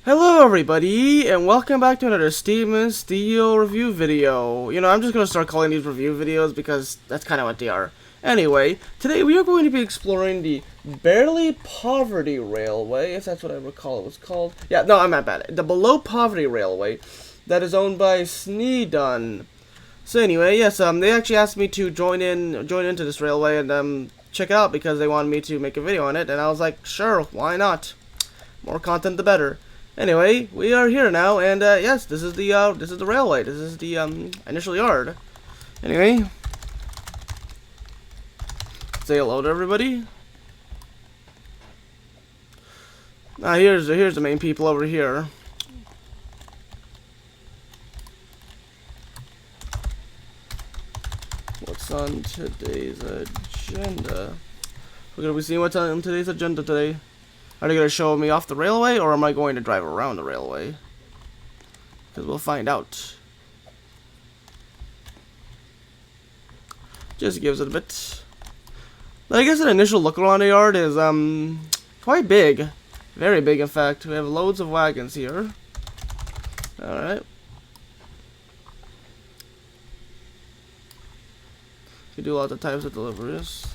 Hello everybody, and welcome back to another Steven Steel review video. I'm just gonna start calling these review videos because that's kind of what they are. Anyway, today we are going to be exploring the Barely Poverty Railway, if that's what I recall it was called. Yeah, no, I'm not bad. The Below Poverty Railway that is owned by Sneedon. So anyway, yes, they actually asked me to join into this railway and check it out because they wanted me to make a video on it, and I was like, sure, why not? More content the better. Anyway, we are here now, and yes, this is the railway. This is the initial yard. Anyway, say hello to everybody. Here's the main people over here. What's on today's agenda? We're gonna be seeing what's on today's agenda today. Are they going to show me off the railway, or am I going to drive around the railway? Because we'll find out. Just gives it a bit. But I guess an initial look around the yard is quite big. Very big, in fact. We have loads of wagons here. Alright. We do lots of types of deliveries.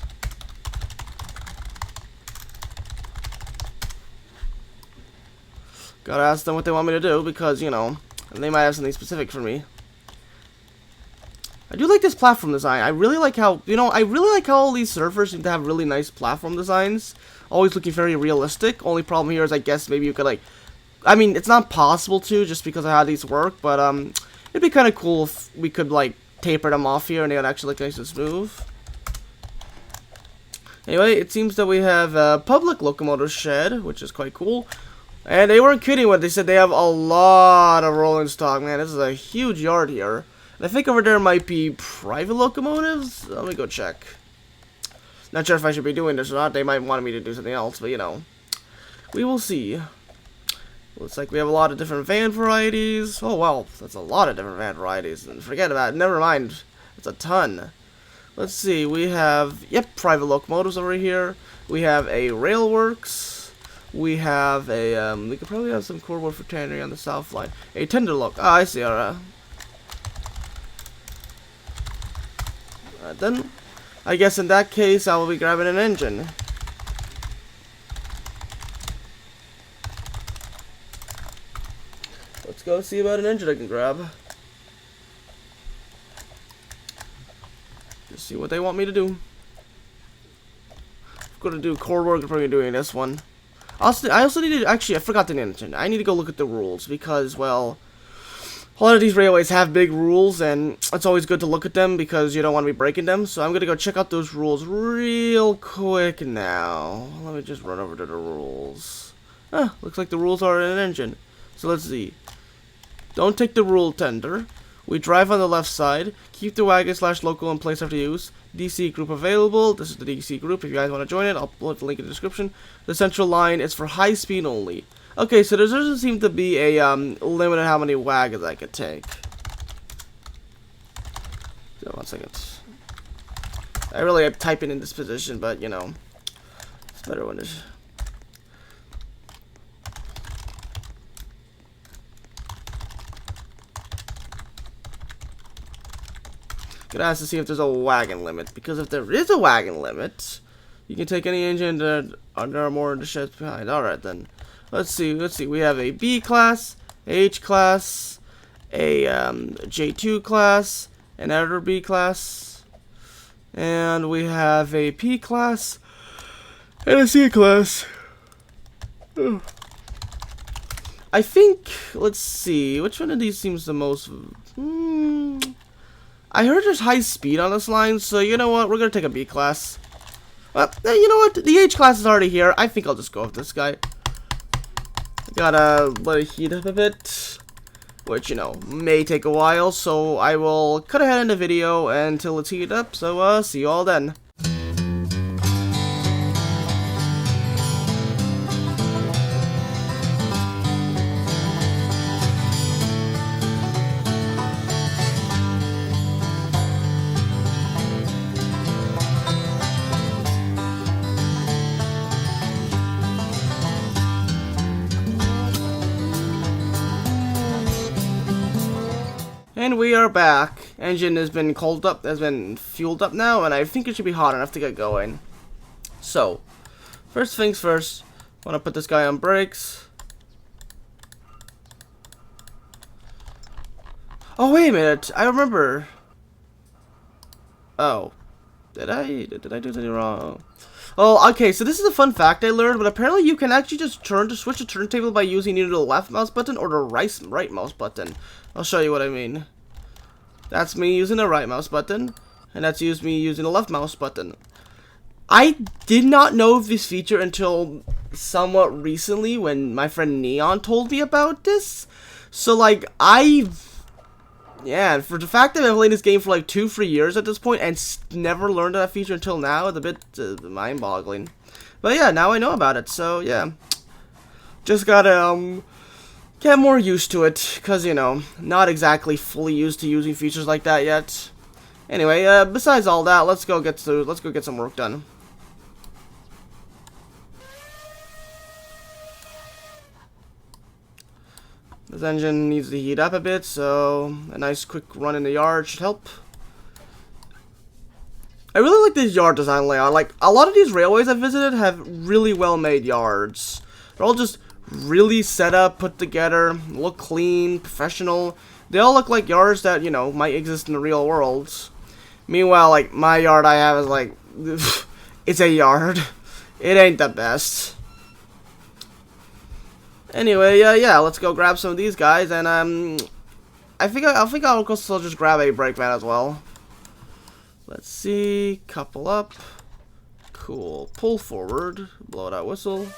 Gotta ask them what they want me to do because, they might have something specific for me. I do like this platform design. I really like how, all these surfers seem to have really nice platform designs. Always looking very realistic. Only problem here is, I guess, maybe you could, it's not possible to just because of how these work, but, it'd be kind of cool if we could, taper them off here and they would actually look nice and smooth. Anyway, it seems that we have a public locomotive shed, which is quite cool. And they weren't kidding when they said they have a lot of rolling stock, man. This is a huge yard here. And I think over there might be private locomotives. Let me go check. Not sure if I should be doing this or not. They might want me to do something else, but we will see. Looks like we have a lot of different van varieties. Oh, wow. That's a lot of different van varieties. And forget about it. Never mind. It's a ton. Let's see. We have, private locomotives over here. We have a railworks. We have a, we could probably have some cordwood for tannery on the south line. A tender look. Ah, I see, alright. Then, I guess in that case, I will be grabbing an engine. Let's go see about an engine I can grab. Just see what they want me to do. I'm gonna do cordwood, I'm probably doing this one. I also need to, actually, I forgot to mention, I need to go look at the rules, because, well, a lot of these railways have big rules, and it's always good to look at them, because you don't want to be breaking them, so I'm going to go check out those rules real quick now. Let me just run over to the rules. Looks like the rules are in an engine. So let's see. Don't take the rule tender. We drive on the left side. Keep the wagon/local in place after use. DC group available. This is the DC group. If you guys want to join it, I'll put the link in the description. The central line is for high speed only. Okay, so there doesn't seem to be a limit on how many wagons I could take. So 1 second. I really am typing in this position, but it's better when it's. Gonna ask to see if there's a wagon limit, because if there is a wagon limit, you can take any engine that are more in the sheds behind. Alright then. Let's see. We have a B class, H class, a J2 class, another B class, and we have a P class, and a C class. I think, let's see, which one of these seems the most... I heard there's high speed on this line, so you know what? We're going to take a B class. Well, you know what? The H class is already here. I think I'll just go with this guy. Gotta let it heat up a bit, which, may take a while, so I will cut ahead in the video until it's heated up, so, see you all then. And we are back. Engine has been fueled up now, and I think it should be hot enough to get going. So, first things first, want to put this guy on brakes. Oh, wait a minute. I remember. Oh. Did I do something wrong? Oh, okay, so this is a fun fact I learned, but apparently you can actually just switch the turntable by using either the left mouse button or the right mouse button. I'll show you what I mean. That's me using the right mouse button, and that's me using the left mouse button. I did not know of this feature until somewhat recently when my friend Neon told me about this. So, like, yeah, for the fact that I've played this game for like 2-3 years at this point and never learned that feature until now, it's a bit mind-boggling. But yeah, now I know about it, so yeah. Just gotta get more used to it, cause you know, not exactly fully used to using features like that yet. Anyway, besides all that, let's go get some work done. This engine needs to heat up a bit, so a nice quick run in the yard should help. I really like this yard design layout. Like, a lot of these railways I've visited have really well made yards. They're all just really set up, put together, look clean, professional. They all look like yards that, you know, might exist in the real world. Meanwhile, like, my yard I have is like, it's a yard. It ain't the best. Anyway, yeah, let's go grab some of these guys, and I think I'll also just grab a brake van as well. Let's see, couple up, cool, pull forward, blow that whistle.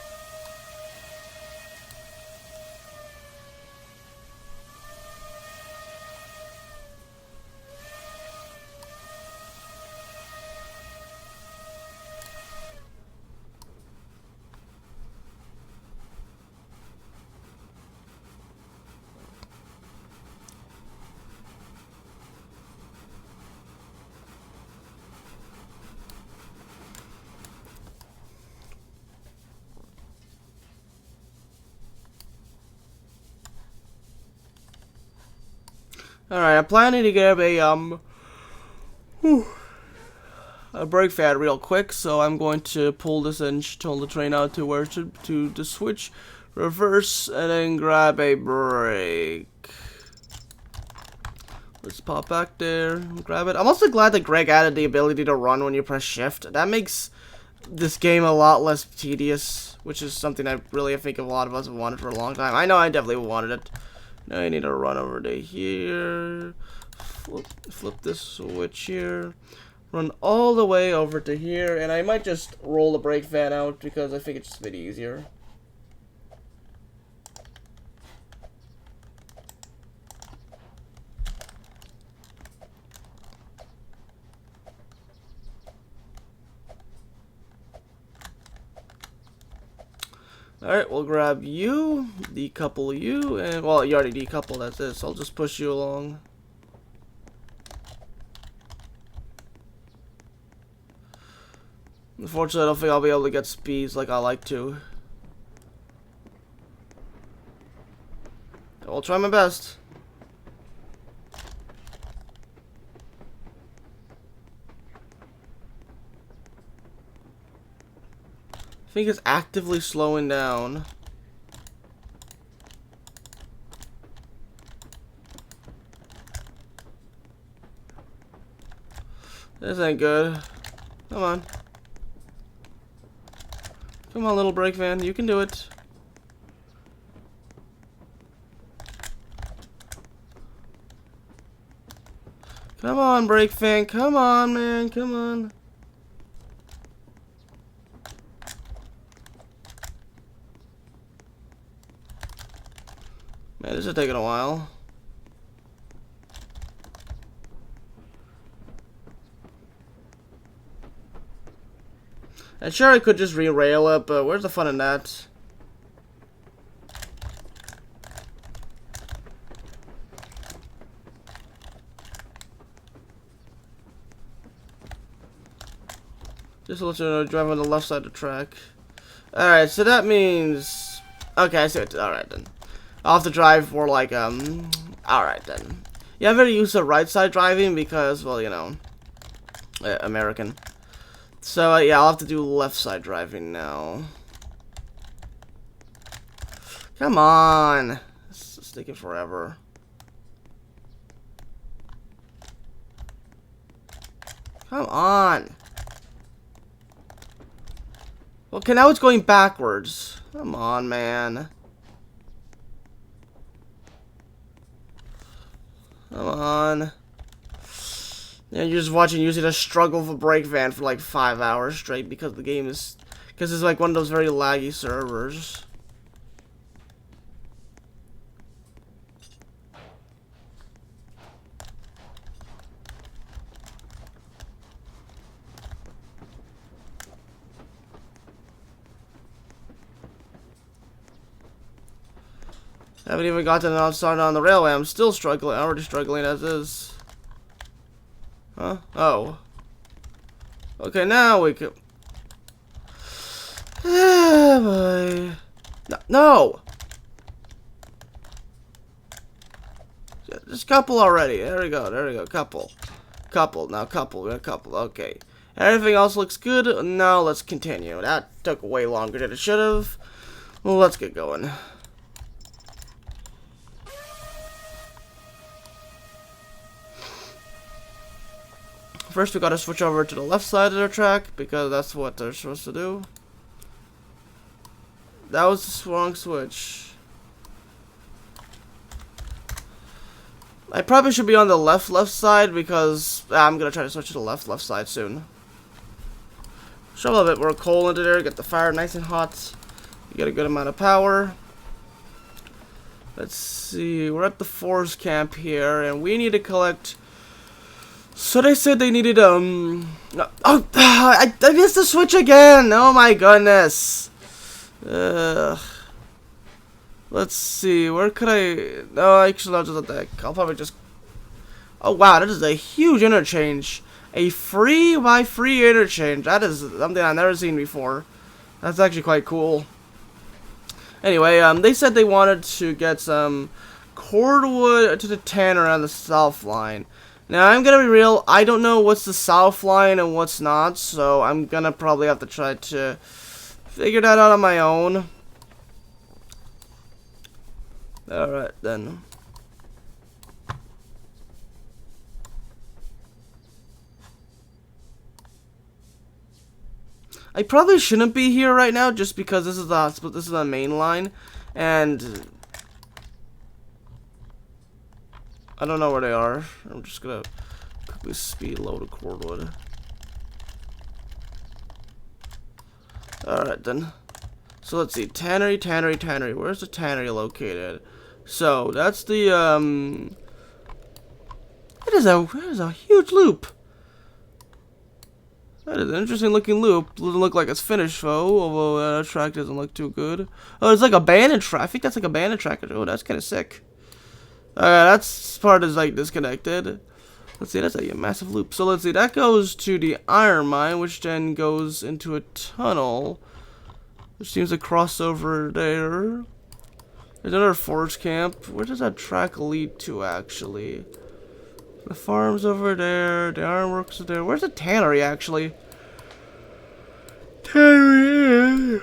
Alright, I'm planning to grab a brake pad real quick, so I'm going to pull this and tell the train out to where to switch, reverse, and then grab a brake. Let's pop back there, grab it. I'm also glad that Greg added the ability to run when you press shift. That makes this game a lot less tedious, which is something I think a lot of us have wanted for a long time. I know I definitely wanted it. Now I need to run over to here, flip this switch here, run all the way over to here, and I might just roll the brake van out because I think it's just a bit easier. Alright, we'll grab you, decouple you, and, well, you already decoupled, that's it, so I'll just push you along. Unfortunately, I don't think I'll be able to get speeds like I like to. I'll try my best. I think it's actively slowing down. This ain't good. Come on. Come on, little brake van. You can do it. Come on, brake van. Come on, man. Come on. Man, this is taking a while. And sure, I could just re-rail it, but where's the fun in that? Just to let you know, drive on the left side of the track. Alright, so that means... Okay, I see it. Alright then. I'll have to drive for like, alright then. Yeah, I'm very used to right side driving because, well, you know, American. So, yeah, I'll have to do left side driving now. Come on. It's taking forever. Come on. Okay, now it's going backwards. Come on, man. Come on. Yeah, you're just watching using a struggle for brake van for like 5 hours straight because the game is... Because it's like one of those very laggy servers. I haven't even gotten started on the railway. I'm still struggling. I'm already struggling as is. Huh? Oh. Okay, now we can... Ah, boy. No! Just couple already. There we go. There we go. Couple. Couple. Now couple. We're couple. Okay. Everything else looks good. Now let's continue. That took way longer than it should have. Well, let's get going. First, we gotta switch over to the left side of the track because that's what they're supposed to do. That was the wrong switch. I probably should be on the left side because I'm gonna try to switch to the left side soon. Shove a little bit more coal into there, get the fire nice and hot. You get a good amount of power. Let's see, we're at the forest camp here, and we need to collect. So they said they needed oh, I missed the switch again. Oh my goodness. Let's see, where could I... No, actually, I'll just attack. I'll probably just... Oh, wow, that is a huge interchange. A free by free interchange. That is something I've never seen before. That's actually quite cool. Anyway, they said they wanted to get some cordwood to the tanner on the south line. Now, I'm gonna be real, I don't know what's the south line and what's not, so I'm gonna probably have to try to figure that out on my own. Alright, then. I probably shouldn't be here right now just because this is the main line, and I don't know where they are. I'm just gonna quickly speed load a cordwood. Alright then. So let's see, tannery. Where's the tannery located? So that's the that is a huge loop. That is an interesting looking loop. Doesn't look like it's finished though, although that track doesn't look too good. Oh, it's like a banded track. I think that's like a banded track. Oh, that's kind of sick. That's part is like disconnected. Let's see, that's a massive loop. So let's see, that goes to the iron mine, which then goes into a tunnel, which seems to cross over there. There's another forest camp. Where does that track lead to, actually? The farm's over there. The ironworks are there. Where's the tannery, actually? Tannery.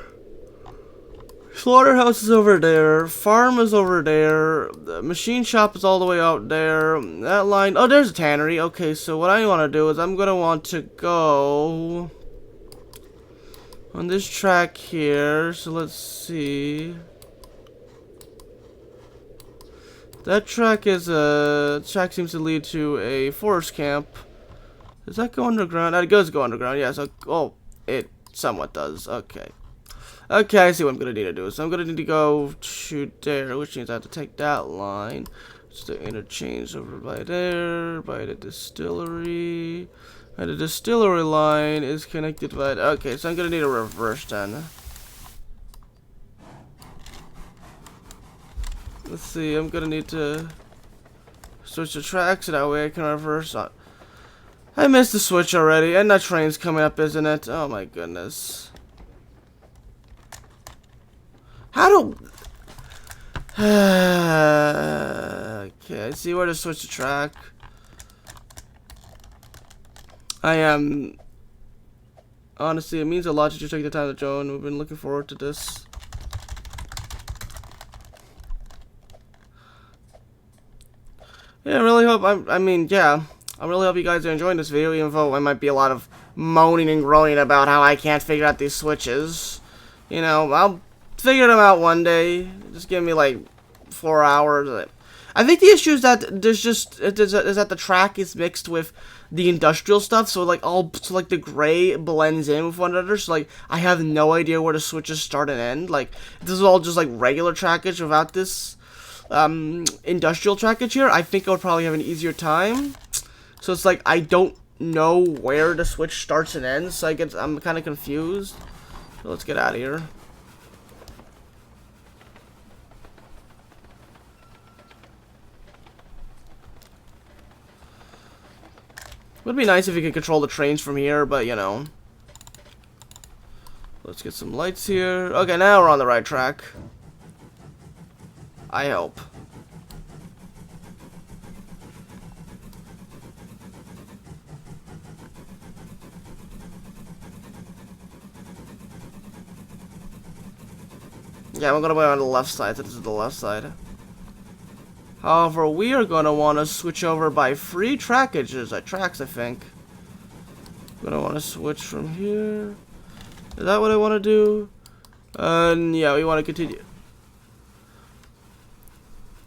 Slaughterhouse is over there. Farm is over there. The machine shop is all the way out there. That line. Oh, there's a tannery. Okay, so what I want to do is I'm going to want to go on this track here. So let's see. That track is track seems to lead to a forest camp. Does that go underground? That does go underground. Yeah. So it somewhat does. Okay. Okay, I see what I'm gonna need to do. So I'm gonna need to go to there, which means I have to take that line. It's the interchange over by there, by the distillery. And the distillery line is connected by. Okay, so I'm gonna need a reverse then. Let's see, I'm gonna need to switch the tracks so that way I can reverse on. I missed the switch already, and that train's coming up, isn't it? Oh my goodness. How do... Okay, I see where to switch the track. I am... Honestly, it means a lot that you take the time to join. We've been looking forward to this. Yeah, I really hope... I mean, yeah. I really hope you guys are enjoying this video, even though it might be a lot of moaning and groaning about how I can't figure out these switches. You know, I'll figure them out one day. Just give me, like, 4 hours. I think the issue is that there's just... is that the track is mixed with the industrial stuff, so like the gray blends in with one another, so like I have no idea where the switches start and end. Like this is all just like regular trackage without this industrial trackage here. I think I would probably have an easier time. So it's like I don't know where the switch starts and ends, so I'm kind of confused. So let's get out of here. It would be nice if you could control the trains from here, but you know. Let's get some lights here. Okay, now we're on the right track. I hope. Yeah, I'm gonna go on the left side, so this is the left side. However, we are going to want to switch over by free trackages at tracks, I think. I'm going to want to switch from here. Is that what I want to do? Yeah, we want to continue.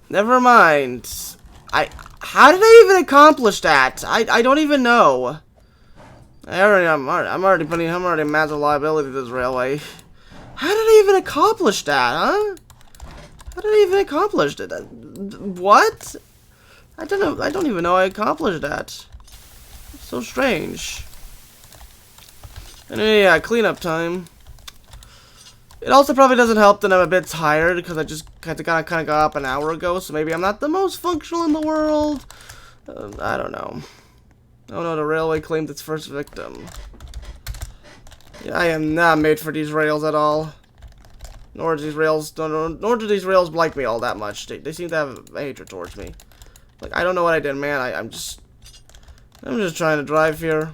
Never mind. How did I even accomplish that? I don't even know. I'm already massive liability to this railway. How did I even accomplish that, huh? How did I even accomplish it? What? I don't even know I accomplished that. It's so strange. Anyway, yeah, cleanup time. It also probably doesn't help that I'm a bit tired because I just kind of got up an hour ago, so maybe I'm not the most functional in the world. I don't know. Oh no, the railway claimed its first victim. Yeah, I am not made for these rails at all. Nor do these rails like me all that much. They seem to have a hatred towards me. Like, I don't know what I did, man. I'm just trying to drive here.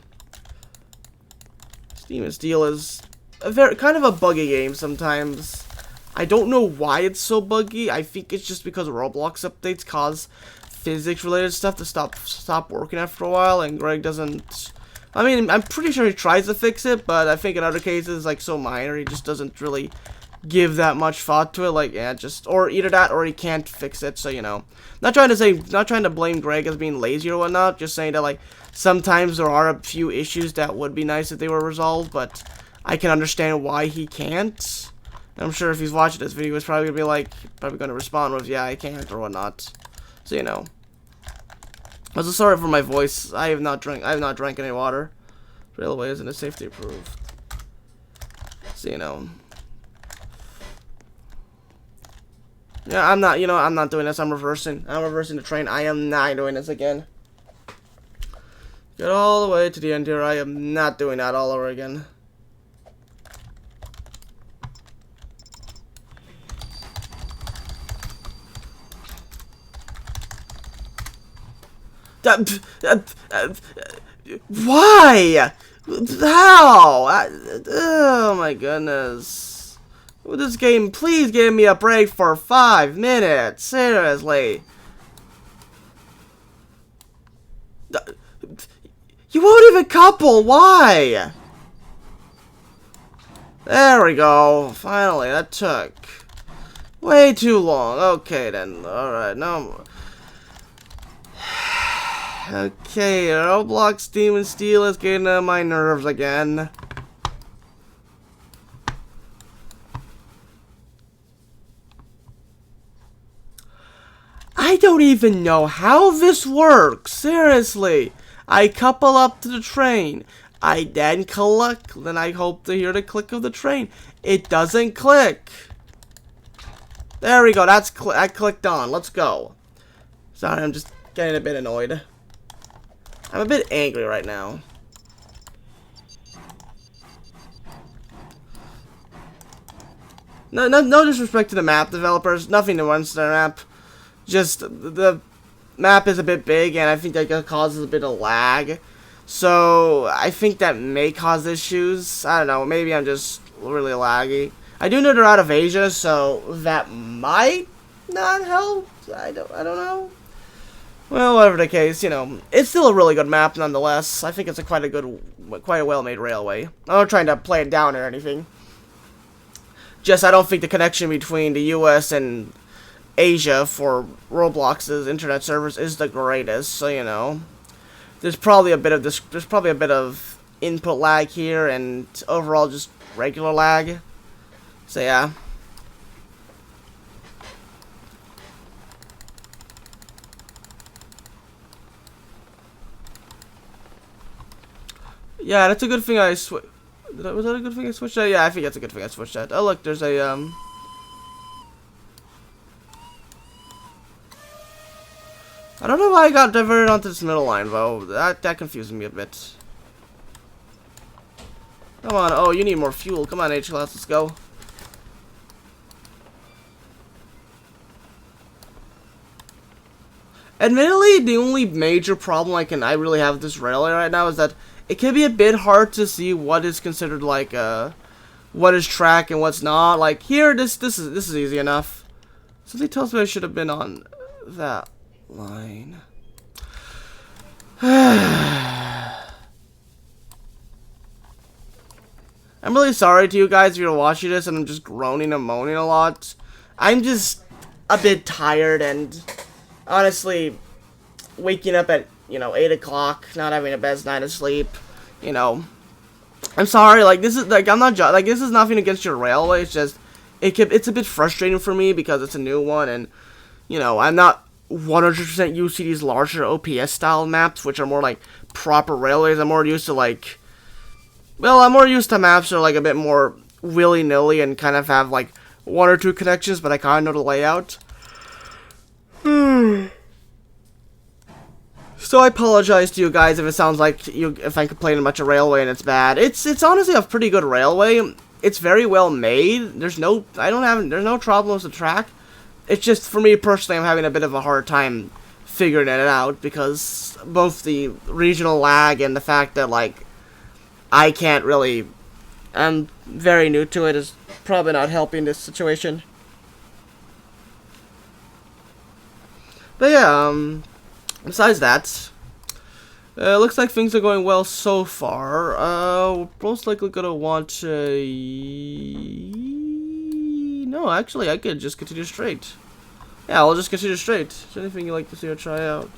Steam and Steel is kind of a buggy game sometimes. I don't know why it's so buggy. I think it's just because Roblox updates cause physics-related stuff to stop working after a while, and Greg doesn't... I mean, I'm pretty sure he tries to fix it, but I think in other cases, like, so minor, he just doesn't really give that much thought to it. Like, yeah, just... Or either that, or he can't fix it, so, you know. Not trying to blame Greg as being lazy or whatnot, just saying that, like, sometimes there are a few issues that would be nice if they were resolved, but I can understand why he can't. I'm sure if he's watching this video, he's probably gonna be like, gonna respond with, yeah, I can't, or whatnot. So, you know. Also, sorry for my voice. I have not drank any water. Railway isn't a safety approved. So, you know. Yeah, I'm not doing this. I'm reversing the train. I am not doing this again. Get all the way to the end here. I am not doing that all over again. Why? How? Oh my goodness. Will this game please give me a break for 5 minutes? Seriously. You won't even couple. Why? There we go. Finally, that took way too long. Okay then. Alright, now... Okay, Roblox Steam and Steel is getting on my nerves again. I don't even know how this works. Seriously. I couple up to the train. I then click. Then I hope to hear the click of the train. It doesn't click. There we go. That clicked on. Let's go. Sorry, I'm just getting a bit annoyed. I'm a bit angry right now. No disrespect to the map developers. Nothing against their map. Just the map is a bit big, and I think that causes a bit of lag. So I think that may cause issues. I don't know. Maybe I'm just really laggy. I do know they're out of Asia, so that might not help. I don't know. Well, whatever the case, you know, it's still a really good map nonetheless. I think it's quite a well-made railway. I'm not trying to play it down or anything. Just I don't think the connection between the U.S. and Asia for Roblox's internet servers is the greatest. So you know, there's probably a bit of input lag here, and overall just regular lag. So yeah. Yeah, that's a good thing I switched. Was that a good thing I switched that? Yeah, I think that's a good thing I switched that. Oh look, there's a I don't know why I got diverted onto this middle line though. That confused me a bit. Come on, oh you need more fuel. Come on, H-Class, let's go. Admittedly, the only major problem I really have with this railway right now is that it can be a bit hard to see what is considered like what is track and what's not. Like here, this is easy enough. Something tells me I should have been on that line. I'm really sorry to you guys if you're watching this and I'm just groaning and moaning a lot. I'm just a bit tired and honestly waking up at, you know, 8 o'clock, not having a best night of sleep, you know. I'm sorry, like, this is, like, I'm not, like, this is nothing against your railway, it's just, it's a bit frustrating for me because it's a new one, and, you know, I'm not 100% used to these larger OPS-style maps, which are more, like, proper railways. I'm more used to, like, well, I'm more used to maps that are, like, a bit more willy-nilly and kind of have, like, 1 or 2 connections, but I kind of know the layout. So I apologize to you guys if it sounds like if I'm complaining about your railway and it's bad. It's honestly a pretty good railway. It's very well made. There's no problems with the track. It's just for me personally, I'm having a bit of a hard time figuring it out because both the regional lag and the fact that like I'm very new to it is probably not helping this situation. But yeah, besides that, looks like things are going well so far. We're most likely gonna want to... No, actually, I could just continue straight. Yeah, I'll just continue straight. Is there anything you'd like to see or try out?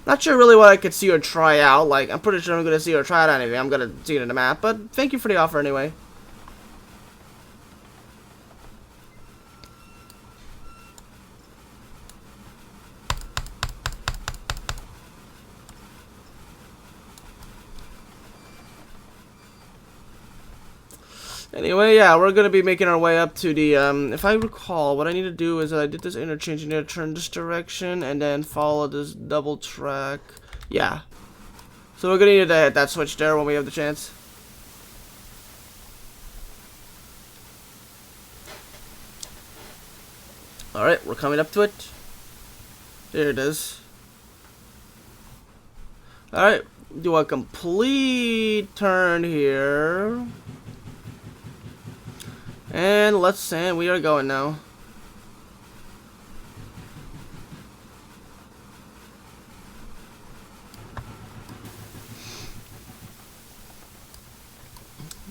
Not sure really what I could see or try out. Like, I'm pretty sure I'm gonna see or try out anything. I'm gonna see it in the map, but thank you for the offer anyway. Anyway, yeah, we're gonna be making our way up to the, if I recall, what I need to do is I did this interchange, I need to turn this direction, and then follow this double track. Yeah. So we're gonna need to hit that switch there when we have the chance. Alright, we're coming up to it. There it is. Alright, do a complete turn here. And we are going now.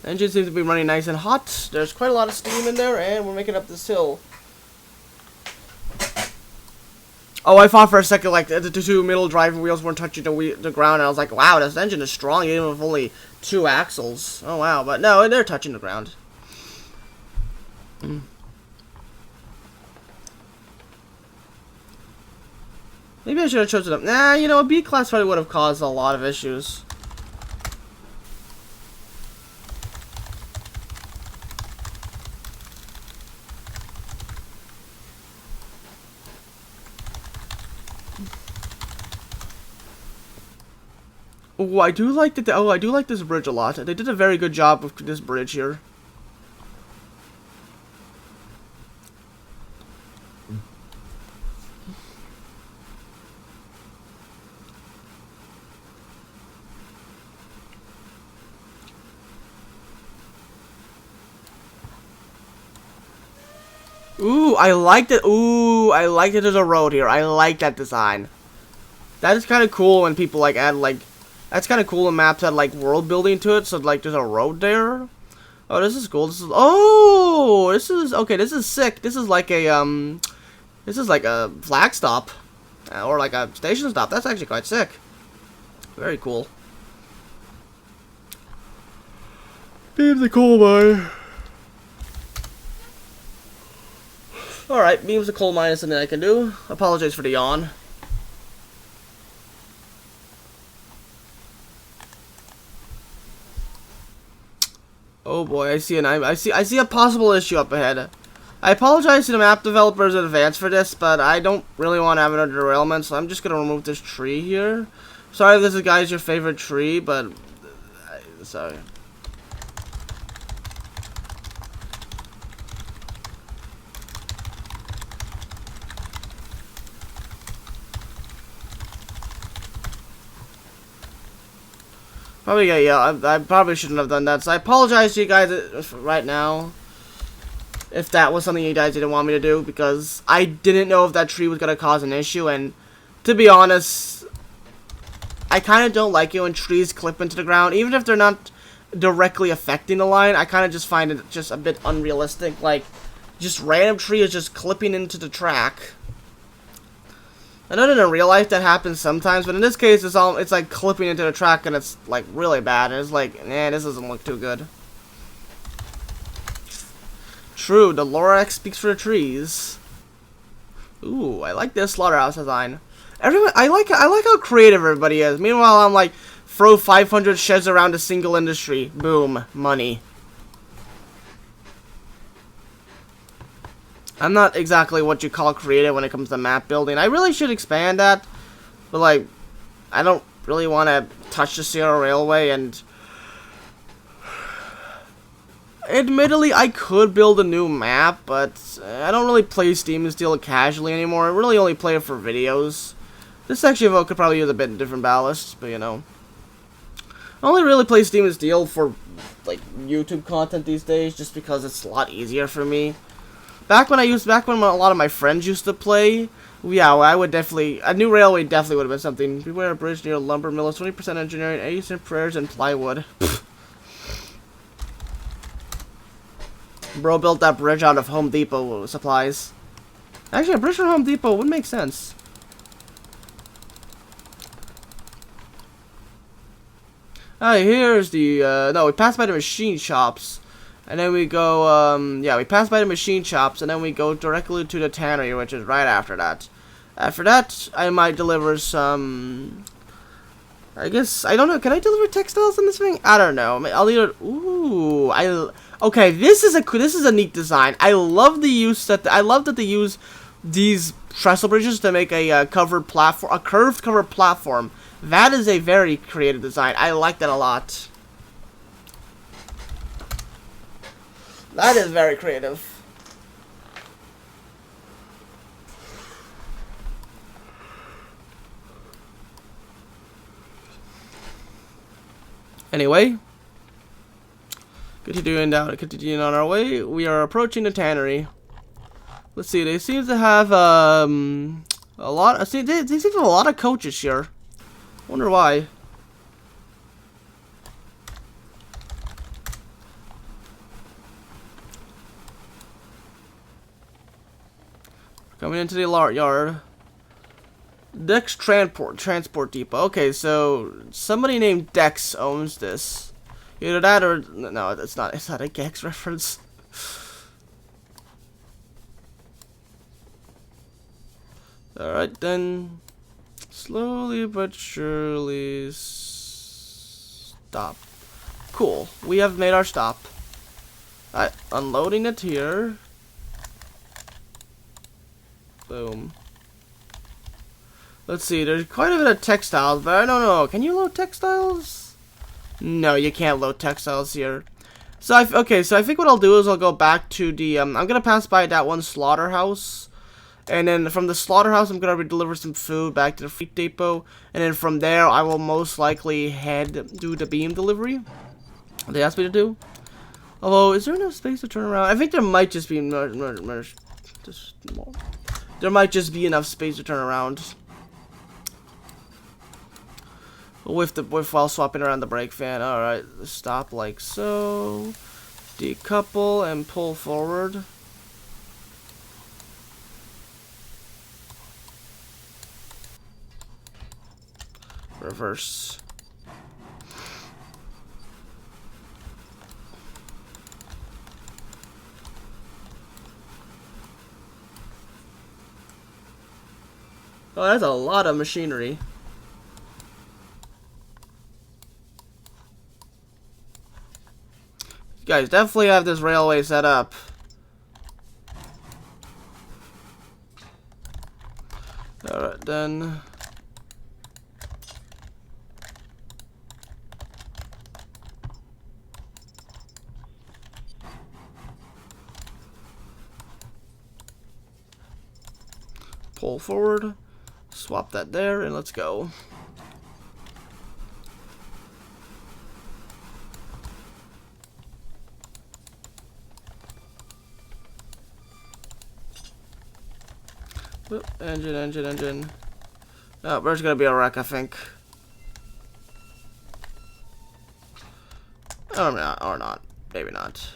The engine seems to be running nice and hot. There's quite a lot of steam in there, and we're making up this hill. Oh, I thought for a second, like, the two middle driving wheels weren't touching the ground, and I was like, wow, this engine is strong, even with only 2 axles. Oh, wow, but no, they're touching the ground. Maybe I should have chosen up. Nah, you know, a B class probably would have caused a lot of issues. Oh, I do like I do like this bridge a lot. They did a very good job with this bridge here. Ooh, I like it. Ooh, I like that there's a road here. I like that design. That is kind of cool when people like add like. That's kind of cool when maps add like world building to it. So like there's a road there. Oh, this is cool. This is okay. This is sick. This is like a This is like a flag stop or like a station stop. That's actually quite sick. Very cool. Beams the coal mine. Alright, beams the coal mine is something I can do. Apologize for the yawn. Oh boy, I see a possible issue up ahead. I apologize to the map developers in advance for this, but I don't really want to have another derailment, so I'm just gonna remove this tree here. Sorry if this is guys your favorite tree, but sorry. Probably yeah, I probably shouldn't have done that. So I apologize to you guys right now if that was something you guys didn't want me to do, because I didn't know if that tree was gonna cause an issue, and to be honest, I kind of don't like it when trees clip into the ground, even if they're not directly affecting the line. I kind of just find it just a bit unrealistic, like just random trees just clipping into the track. I know that in real life that happens sometimes, but in this case, it's like clipping into the track, and it's like really bad. And it's like, nah, this doesn't look too good. True, the Lorax speaks for the trees. Ooh, I like this slaughterhouse design. Everyone, I like how creative everybody is. Meanwhile, I'm like, throw 500 sheds around a single industry. Boom, money. I'm not exactly what you call creative when it comes to map building. I really should expand that, but like, I don't really want to touch the Sierra Railway, and admittedly, I could build a new map, but I don't really play Steam and Steel casually anymore. I really only play it for videos. This section of it could probably use a bit different ballast, but you know. I only really play Steam and Steel for like YouTube content these days, just because it's a lot easier for me. Back when a lot of my friends used to play, yeah, well, I would definitely, a new railway definitely would have been something. Beware a bridge near a lumber mill, 20% engineering, 80% prayers, and plywood. Bro built that bridge out of Home Depot supplies. Actually, a bridge from Home Depot would make sense. Alright, here's the, no, we passed by the machine shops. And then we go, yeah, we pass by the machine shops, and then we go directly to the tannery, which is right after that. After that, I might deliver some, I guess, I don't know, can I deliver textiles in this thing? I don't know, I'll either, ooh, okay, this is a neat design. I love the use that, I love that they use these trestle bridges to make a covered platform, a curved covered platform. That is a very creative design. I like that a lot. That is very creative. Anyway, continuing on our way, we are approaching the tannery. Let's see, they seem to have a lot. They seem to have a lot of coaches here. Wonder why. Coming into the yard. Dex Transport Depot. Okay, so somebody named Dex owns this. Either that or no, it's not a Gex reference. Alright then. Slowly but surely stop. Cool. We have made our stop. Unloading it here. Boom. Let's see, there's quite a bit of textiles, but I don't know. Can you load textiles? No, you can't load textiles here. So, I think what I'll do is I'll go back to the, I'm gonna pass by that one slaughterhouse. And then from the slaughterhouse, I'm gonna deliver some food back to the freight depot. And then from there, I will most likely do the beam delivery they asked me to do. Although, is there enough space to turn around? I think there might just be Just more. There might just be enough space to turn around. While swapping around the brake fan. Alright, stop like so. Decouple and pull forward. Reverse. Oh, that's a lot of machinery. You guys definitely have this railway set up. Alright, then. Pull forward. Swap that there, and let's go. Oop, engine. Oh, there's gonna be a wreck, I think. Or not. Maybe not.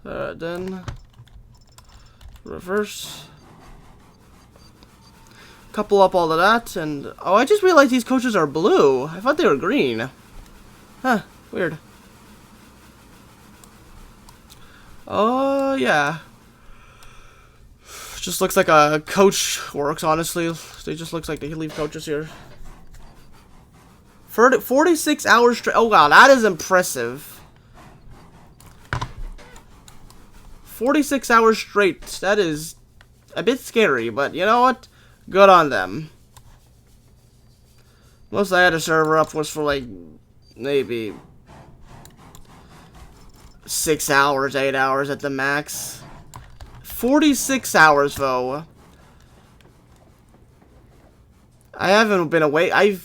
Alright, then. Reverse. Couple up all of that, and oh, I just realized these coaches are blue. I thought they were green. Huh, weird. Oh, yeah. Just looks like a coach works, honestly. They just looks like they leave coaches here. 46 hours straight. Oh, wow, that is impressive. 46 hours straight. That is a bit scary, but you know what? Good on them. Most I had a server up was for like maybe 6 hours, 8 hours at the max. 46 hours though. I haven't been awake. I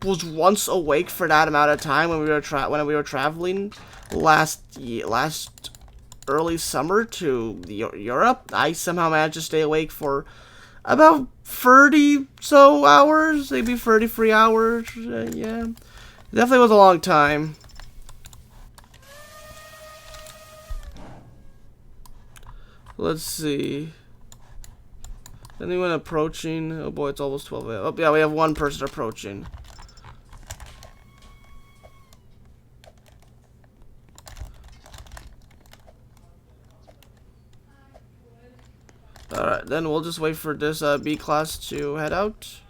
was once awake for that amount of time when we were traveling last early summer to Europe. I somehow managed to stay awake for about 30 so hours, maybe 33 hours. Yeah, it definitely was a long time. Let's see. Anyone approaching? Oh boy, it's almost 12 a.m. Oh yeah, we have one person approaching. Alright, then we'll just wait for this B class to head out.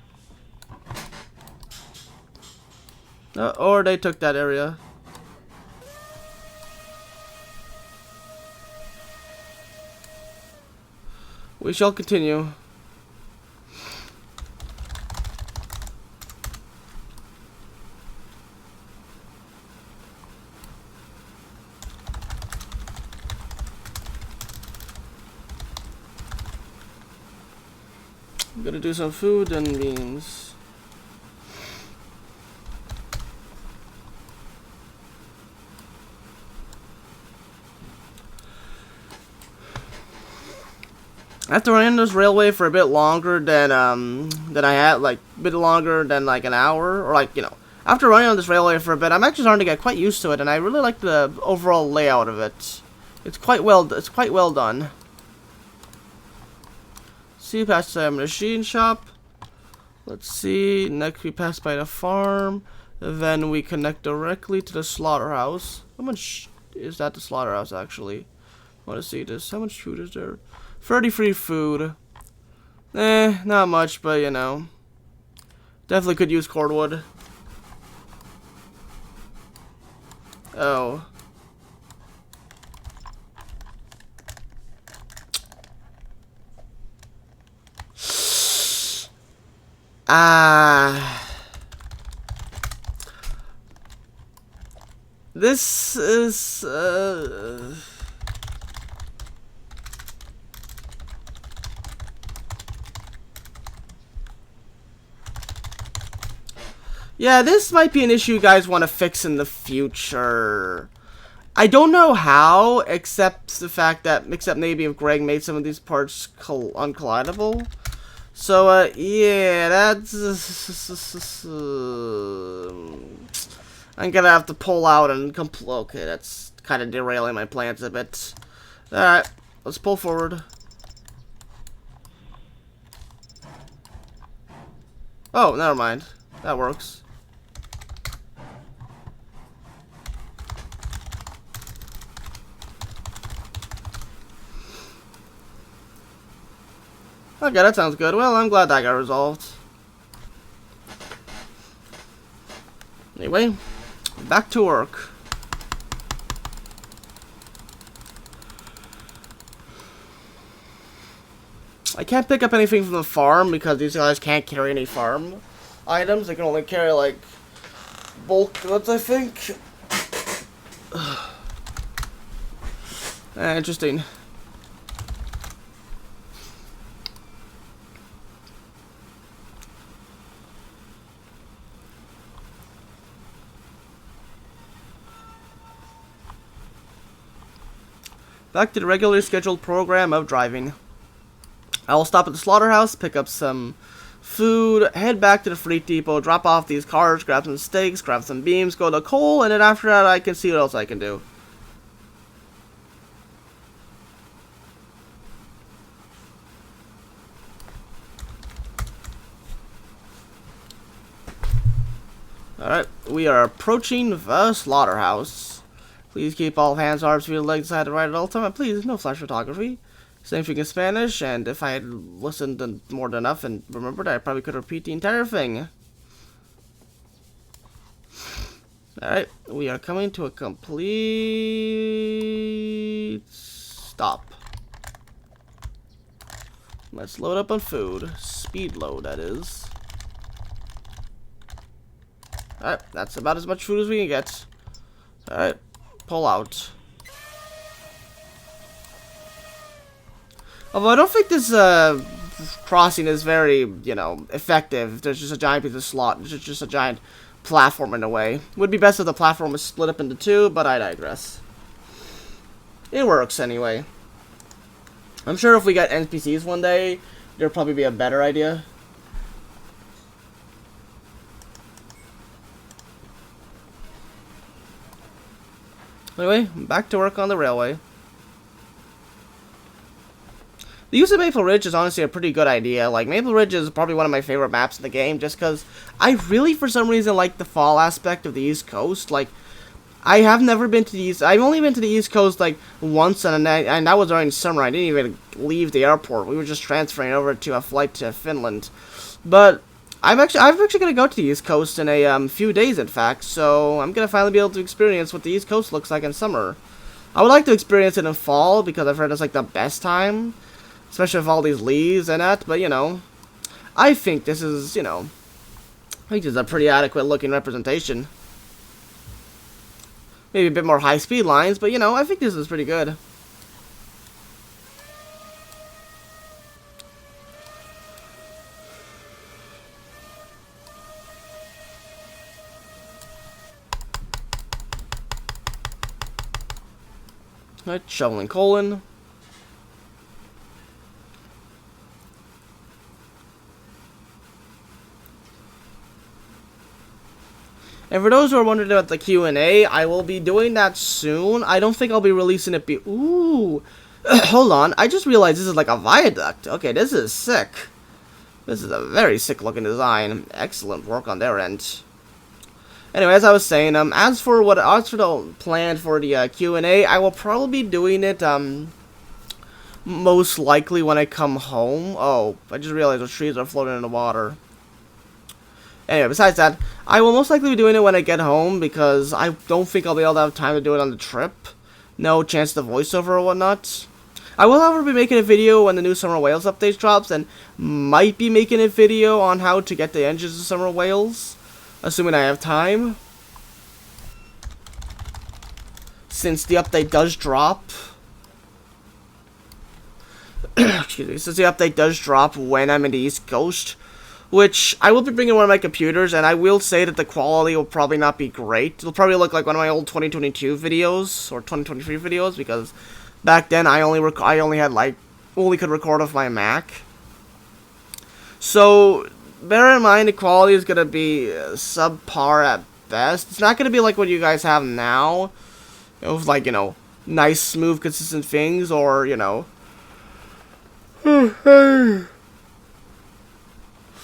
Or they took that area. We shall continue. I'm gonna do some food and beans. After running this railway for a bit longer than I had, like a bit longer than like an hour, or like, you know, after running on this railway for a bit, I'm actually starting to get quite used to it, and I really like the overall layout of it. It's quite well done. See, past the machine shop. Let's see. Next, we pass by the farm. Then we connect directly to the slaughterhouse. How much is that? The slaughterhouse, actually. I want to see this. How much food is there? 33 food. Not much, but you know. Definitely could use cordwood. Oh. This is, yeah, this might be an issue you guys want to fix in the future. I don't know how, except the fact that, except maybe if Greg made some of these parts uncollidable. So, yeah, that's... I'm gonna have to pull out and okay, that's kind of derailing my plans a bit. Alright, let's pull forward. Oh, never mind. That works. Okay, that sounds good. Well, I'm glad that got resolved. Anyway, back to work. I can't pick up anything from the farm because these guys can't carry any farm items. They can only carry, like, bulk goods, I think. Interesting. Back to the regularly scheduled program of driving. I will stop at the slaughterhouse, pick up some food, head back to the freight depot, drop off these cars, grab some steaks, grab some beams, go to coal, and then after that I can see what else I can do. Alright, we are approaching the slaughterhouse. Please keep all hands, arms, feet, legs, side to right at all time. Please, no flash photography. Same thing in Spanish, and if I had listened more than enough and remembered, I probably could repeat the entire thing. Alright, we are coming to a complete stop. Let's load up on food. Speed load, that is. Alright, that's about as much food as we can get. Alright, pull out. Although I don't think this crossing is very, you know, effective. There's just a giant piece of slot. There's just a giant platform in a way. Would be best if the platform was split up into two, but I digress. It works anyway. I'm sure if we got NPCs one day, there'll probably be a better idea. Anyway, back to work on the railway. The use of Maple Ridge is honestly a pretty good idea. Like, Maple Ridge is probably one of my favorite maps in the game, just because I really, for some reason, like the fall aspect of the East Coast. Like, I have never been to the East... I've only been to the East Coast, like, once, and that was during summer. I didn't even leave the airport. We were just transferring over to a flight to Finland. But I'm actually going to go to the East Coast in a few days, in fact, so I'm going to finally be able to experience what the East Coast looks like in summer. I would like to experience it in fall, because I've heard it's, like, the best time. Especially with all these leaves and that, but, you know, I think this is, you know, I think this is a pretty adequate looking representation. Maybe a bit more high speed lines, but, you know, I think this is pretty good. Alright, shoveling coal in. And for those who are wondering about the Q&A, I will be doing that soon. I don't think I'll be releasing it ooh. Hold on. I just realized this is like a viaduct. Okay, this is sick. This is a very sick looking design. Excellent work on their end. Anyway, as I was saying, as for the plan for the Q&A, I will probably be doing it most likely when I come home. Oh, I just realized the trees are floating in the water. Anyway, besides that, I will most likely be doing it when I get home, because I don't think I'll be able to have time to do it on the trip. No chance to voiceover or whatnot. I will, however, be making a video when the new Summer Wales update drops, and might be making a video on how to get the engines of Summer Wales, assuming I have time. Since the update does drop. Excuse me, since the update does drop when I'm in the East Coast. which I will be bringing one of my computers, and I will say that the quality will probably not be great. It'll probably look like one of my old 2022 videos or 2023 videos, because back then I only could record off my Mac. So bear in mind the quality is gonna be subpar at best. It's not gonna be like what you guys have now, of like, you know, nice, smooth, consistent things, or, you know,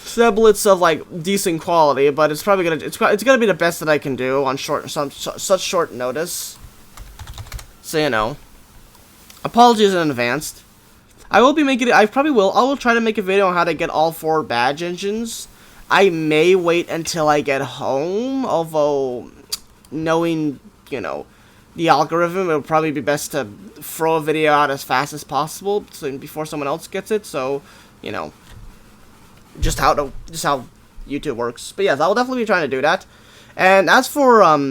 semblance of like decent quality. But it's probably gonna be the best that I can do on such short notice. So, you know, apologies in advance. I will be making it. I will try to make a video on how to get all 4 badge engines. I may wait until I get home, although knowing, you know, the algorithm, it would probably be best to throw a video out as fast as possible, so before someone else gets it. So, you know, just how YouTube works. But yes, I will definitely be trying to do that. And as for well,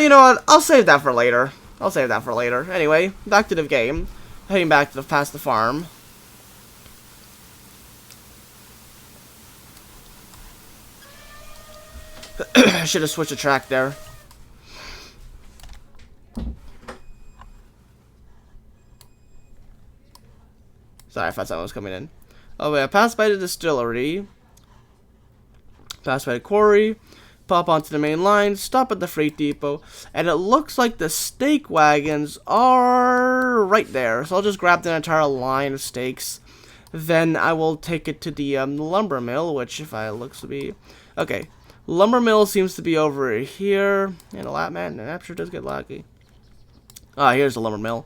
you know what? I'll save that for later. Anyway, back to the game. Heading back to past the farm. I should have switched the track there. Sorry, I thought someone was coming in. Oh wait, I passed by the distillery. Passed by the quarry. Pop onto the main line, stop at the freight depot, and it looks like the steak wagons are right there. So I'll just grab the entire line of steaks. Then I will take it to the lumber mill, which, if I looks to be okay, lumber mill seems to be over here. And a lot, man, the app sure does get lucky. Ah, here's the lumber mill.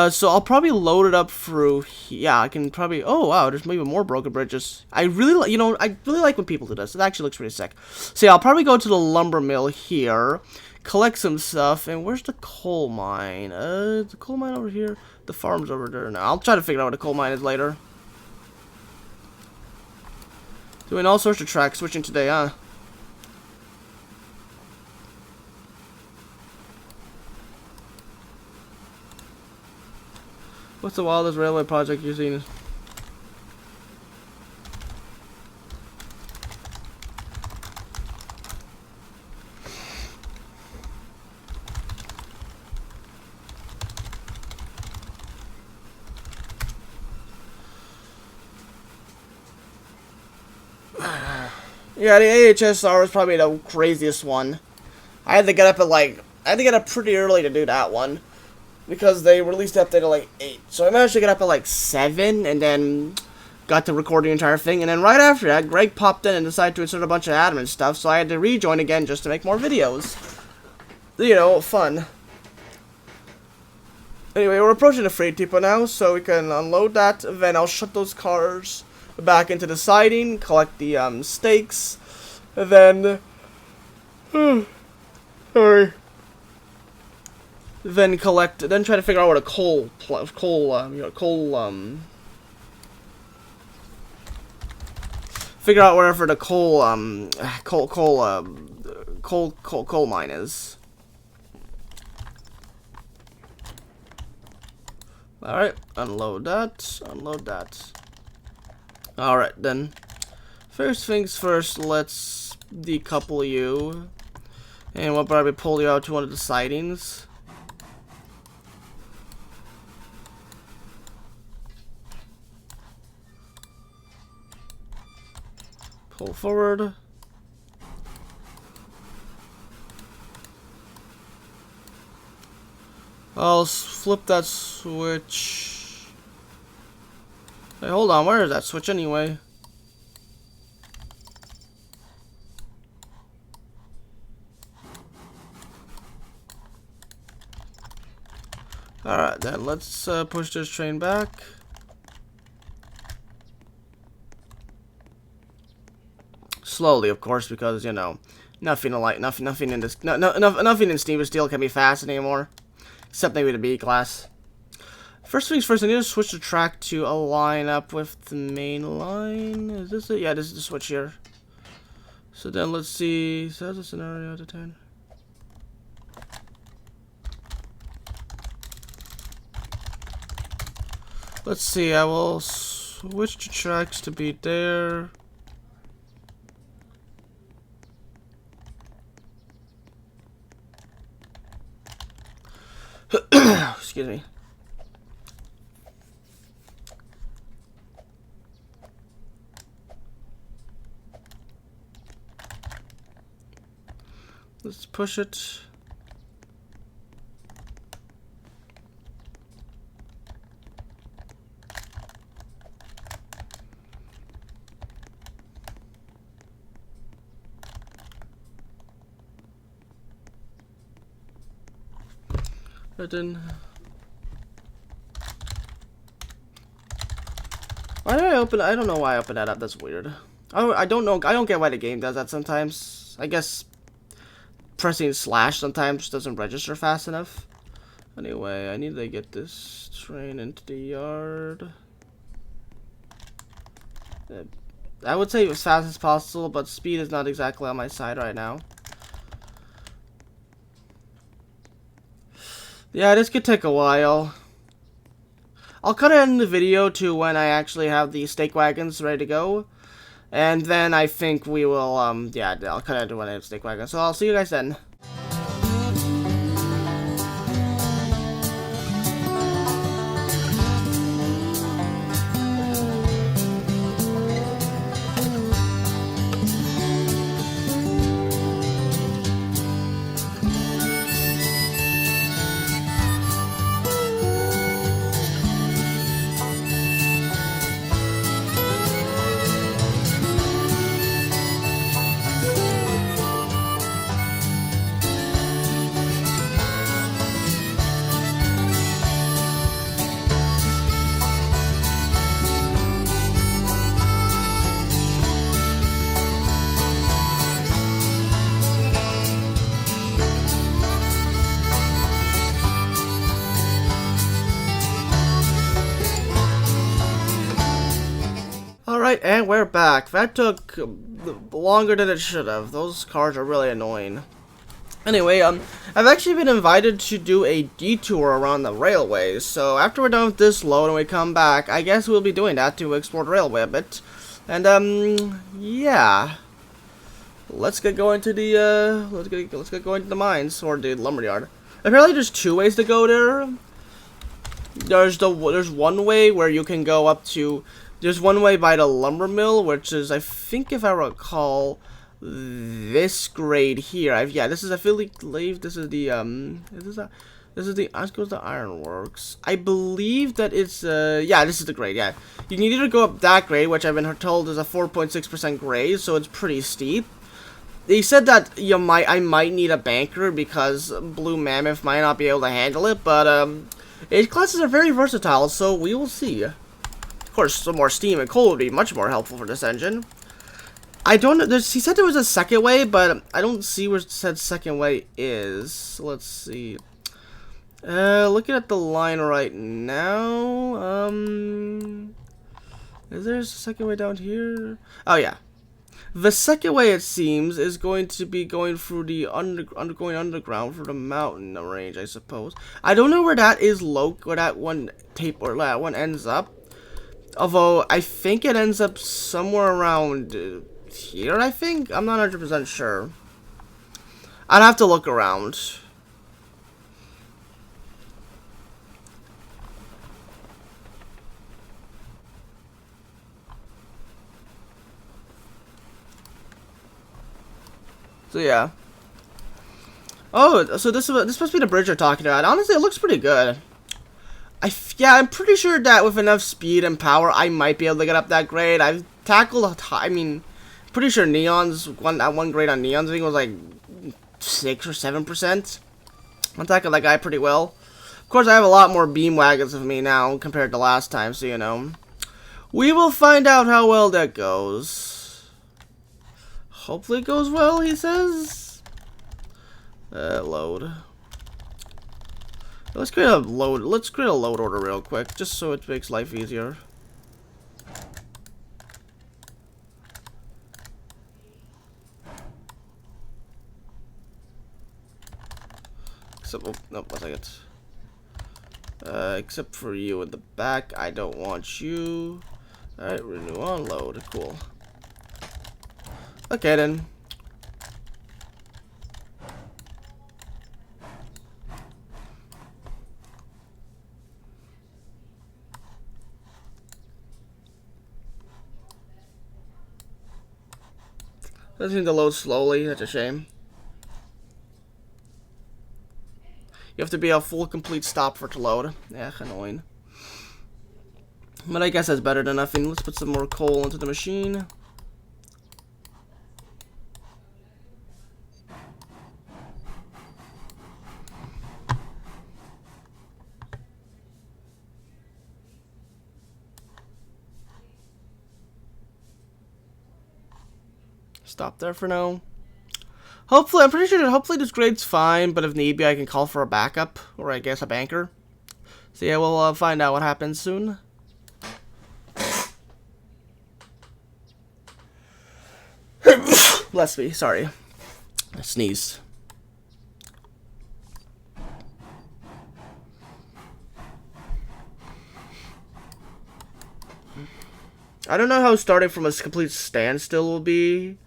So I'll probably load it up through. Yeah, I can probably. Oh wow, there's maybe more broken bridges. I really like when people do this. It actually looks pretty sick. So yeah, I'll probably go to the lumber mill here, collect some stuff. And where's the coal mine? The coal mine over here. The farm's over there now. I'll try to figure out what the coal mine is later. Doing all sorts of tracks switching today, huh? What's the wildest railway project you've seen? Yeah, the AHSR was probably the craziest one. I had to get up pretty early to do that one, because they released the update at like 8. So I managed to get up at like 7, and then got to record the entire thing. And then right after that, Greg popped in and decided to insert a bunch of admin stuff, so I had to rejoin again just to make more videos. You know, fun. Anyway, we're approaching the freight depot now, so we can unload that. Then I'll shut those cars back into the siding, collect the steaks, and then sorry. Then try to figure out what a figure out wherever the coal mine is. Alright, unload that. Alright then. First things first, let's decouple you. And we'll probably pull you out to one of the sidings. Pull forward. I'll flip that switch. Hey, hold on, where is that switch anyway? Alright then, let's push this train back. Slowly, of course, because, you know, nothing in Sneedon Steel can be fast anymore. Except maybe the B class. First things first, I need to switch the track to align up with the main line. Is this it? Yeah, this is the switch here. So then let's see. So that's a scenario out of 10. Let's see, I will Switch to tracks to be there. Excuse me. Let's push it. Then why did I open? I don't know why I opened that up. That's weird. I don't know. I don't get why the game does that sometimes. I guess pressing slash sometimes doesn't register fast enough. Anyway, I need to get this train into the yard. I would say as fast as possible, but speed is not exactly on my side right now. Yeah, this could take a while. I'll cut it in the video to when I actually have the stake wagons ready to go. And then I think we will, yeah, I'll cut it to when I have stake wagons. So I'll see you guys then. Alright, and we're back. That took longer than it should have. Those cars are really annoying. Anyway, I've actually been invited to do a detour around the railways. So after we're done with this load and we come back, I guess we'll be doing that to explore the railway a bit. And yeah. Let's get going to the let's get going to the mines or the lumberyard. Apparently there's two ways to go there. There's one way where you can go up to. There's one way by the lumber mill, which is, I think, if I recall, this grade here. Yeah, this is, I believe this is the this is the let's go to the ironworks. I believe that it's yeah, this is the grade. Yeah, you can either go up that grade, which I've been told is a 4.6% grade, so it's pretty steep. They said that I might need a banker because Blue Mammoth might not be able to handle it, but its classes are very versatile, so we will see. Of course, some more steam and coal would be much more helpful for this engine. I don't know. He said there was a second way, but I don't see where it said second way is. Let's see. Looking at the line right now. Is there a second way down here? Oh yeah. The second way, it seems, is going to be going through the going underground for the mountain range, I suppose. I don't know where that is where that one ends up. Although, I think it ends up somewhere around here, I think? I'm not 100% sure. I'd have to look around. So, yeah. Oh, so this must be the bridge you're talking about. Honestly, it looks pretty good. Yeah, I'm pretty sure that with enough speed and power, I might be able to get up that grade. I've tackled, I mean, pretty sure Neon's, that one grade on Neon's, I think it was like 6 or 7%. I tackled that guy pretty well. Of course, I have a lot more beam wagons with me now compared to last time, so you know. We will find out how well that goes. Hopefully it goes well, he says. Load. Let's create a load order real quick, just so it makes life easier. Except, oh, no, 1 second. Except for you in the back, I don't want you. Alright, renew, unload. Cool. Okay, then. Doesn't seem to load slowly. That's a shame. You have to be a full complete stop for it to load. Yeah, annoying. But I guess that's better than nothing. Let's put some more coal into the machine. Stop there for now. Hopefully, I'm pretty sure that hopefully this grade's fine, but if need be, I can call for a backup, or I guess a banker. So yeah, we'll find out what happens soon. Bless me, sorry. I sneezed. I don't know how starting from a complete standstill will be.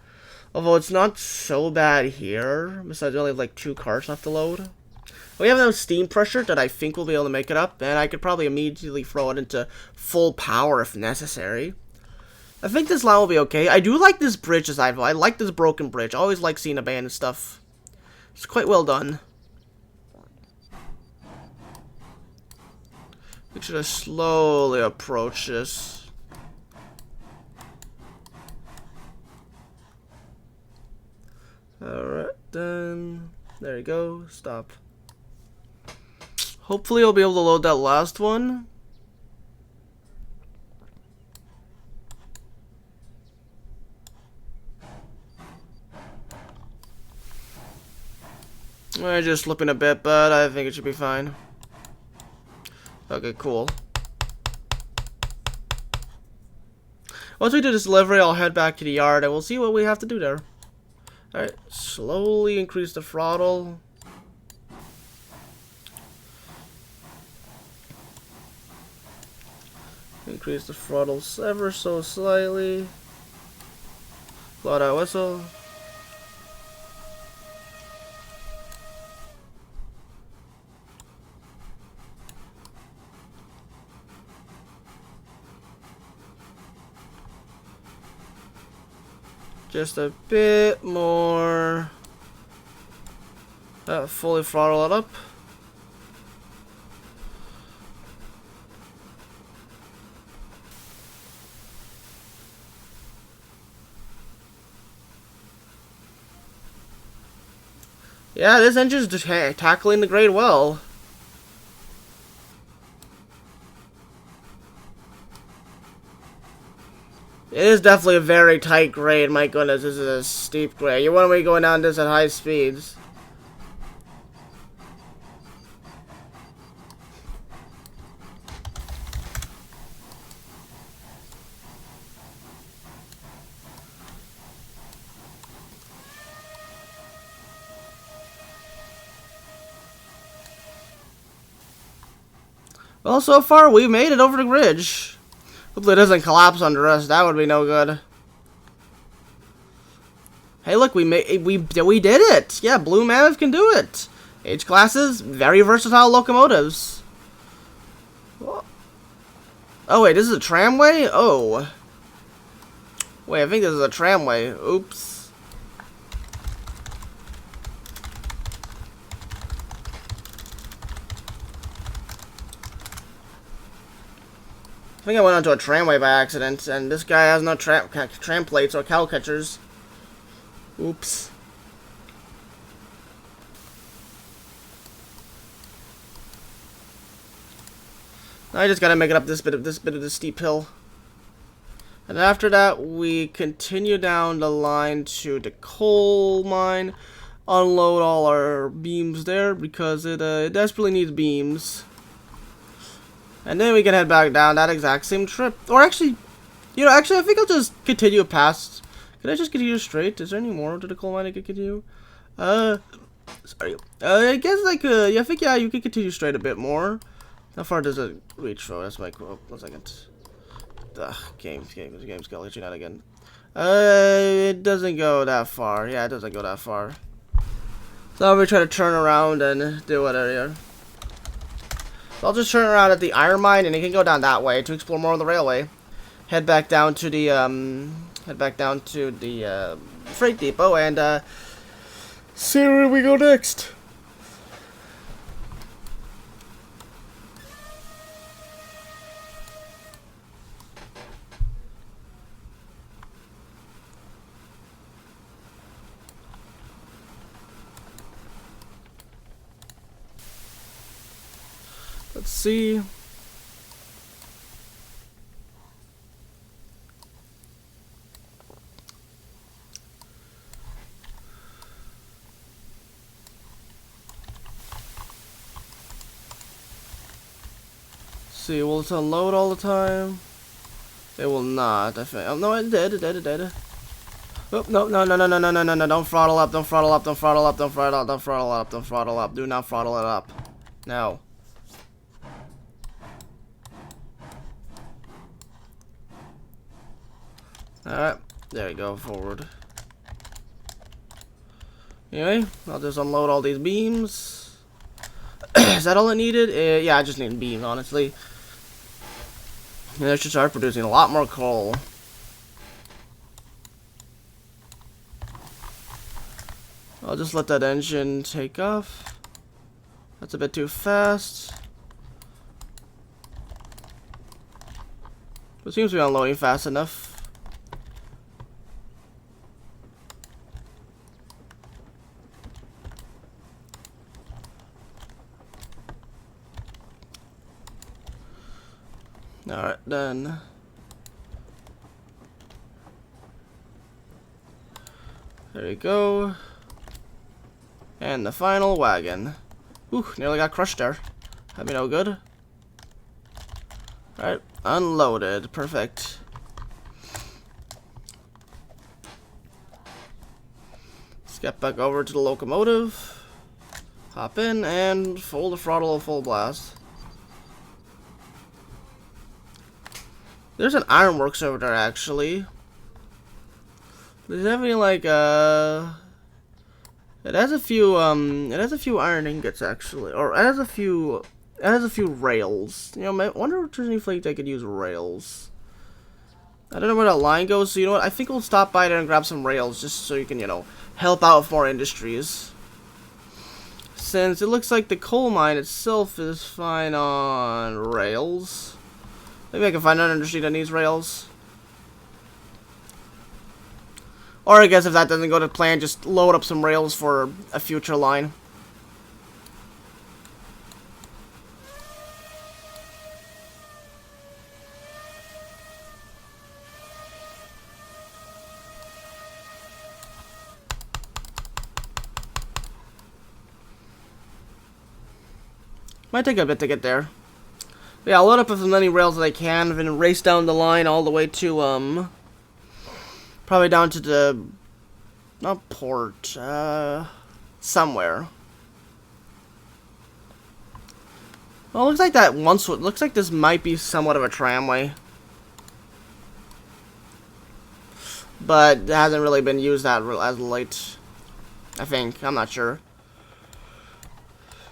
Although it's not so bad here. Besides, we only have like 2 cars left to load. We have enough steam pressure that I think we'll be able to make it up. And I could probably immediately throw it into full power if necessary. I think this line will be okay. I do like this bridge design. I like this broken bridge. I always like seeing abandoned stuff. It's quite well done. We should have slowly approach this. Alright, then. There you go. Stop. Hopefully I'll be able to load that last one. I'm just slipping a bit, but I think it should be fine. Okay, cool. Once we do this delivery, I'll head back to the yard and we'll see what we have to do there. Alright, slowly increase the throttle. Increase the throttle ever so slightly. Blow that whistle. Just a bit more. Fully throttle it up. Yeah, this engine's just tackling the grade well. It is definitely a very tight grade. My goodness, this is a steep grade. You want to be going down this at high speeds. Well, so far we made it over the bridge. Hopefully it doesn't collapse under us. That would be no good. Hey, look, we did it. Yeah, Blue Mammoth can do it. H classes, very versatile locomotives. Oh wait, this is a tramway? Oh. Wait, I think this is a tramway. Oops. I think I went onto a tramway by accident, and this guy has no tram plates or cow catchers. Oops. I just gotta make it up this bit of the steep hill. And after that, we continue down the line to the coal mine, unload all our beams there because it desperately needs beams. And then we can head back down that exact same trip. Or actually, I think I'll just continue past. Can I just continue straight? Is there any more to the coal mine I could continue? Sorry. I guess I could. Yeah, I think, yeah, you could continue straight a bit more. How far does it reach, though? That's my quote. 1 second. Ugh, game's gonna let you down again. It doesn't go that far. Yeah, it doesn't go that far. So I'm gonna try to turn around and do whatever here. So I'll just turn around at the iron mine, and you can go down that way to explore more of the railway. Head back down to the freight depot and see where we go next. Let's see. See, will it unload all the time? It will not. I think. Oh no, it did. It did. Oh no! Don't throttle up! Don't throttle up! Don't throttle up! Don't throttle up! Don't throttle up! Don't throttle up! Do not throttle it up. No. Alright, there we go, forward. Anyway, I'll just unload all these beams. Is that all it needed? Yeah, I just need beams, honestly. And I should start producing a lot more coal. I'll just let that engine take off. That's a bit too fast. It seems to be unloading fast enough. Alright, then. There you go. And the final wagon. Ooh, nearly got crushed there. That'd be no good. Alright, unloaded. Perfect. Let's get back over to the locomotive. Hop in and full the throttle, full blast. There's an ironworks over there, actually. There's definitely like it has a few iron ingots actually, or it has a few rails. You know, I wonder if there's any place they could use rails. I don't know where that line goes, so you know what? I think we'll stop by there and grab some rails just so you can, you know, help out with more industries. Since it looks like the coal mine itself is fine on rails. Maybe I can find another industry that needs rails. Or I guess if that doesn't go to plan, just load up some rails for a future line. Might take a bit to get there. But yeah, I'll load up as many rails as I can and then race down the line all the way to, probably down to the, not port, somewhere. Well, it looks like that looks like this might be somewhat of a tramway. But it hasn't really been used as late, I think. I'm not sure.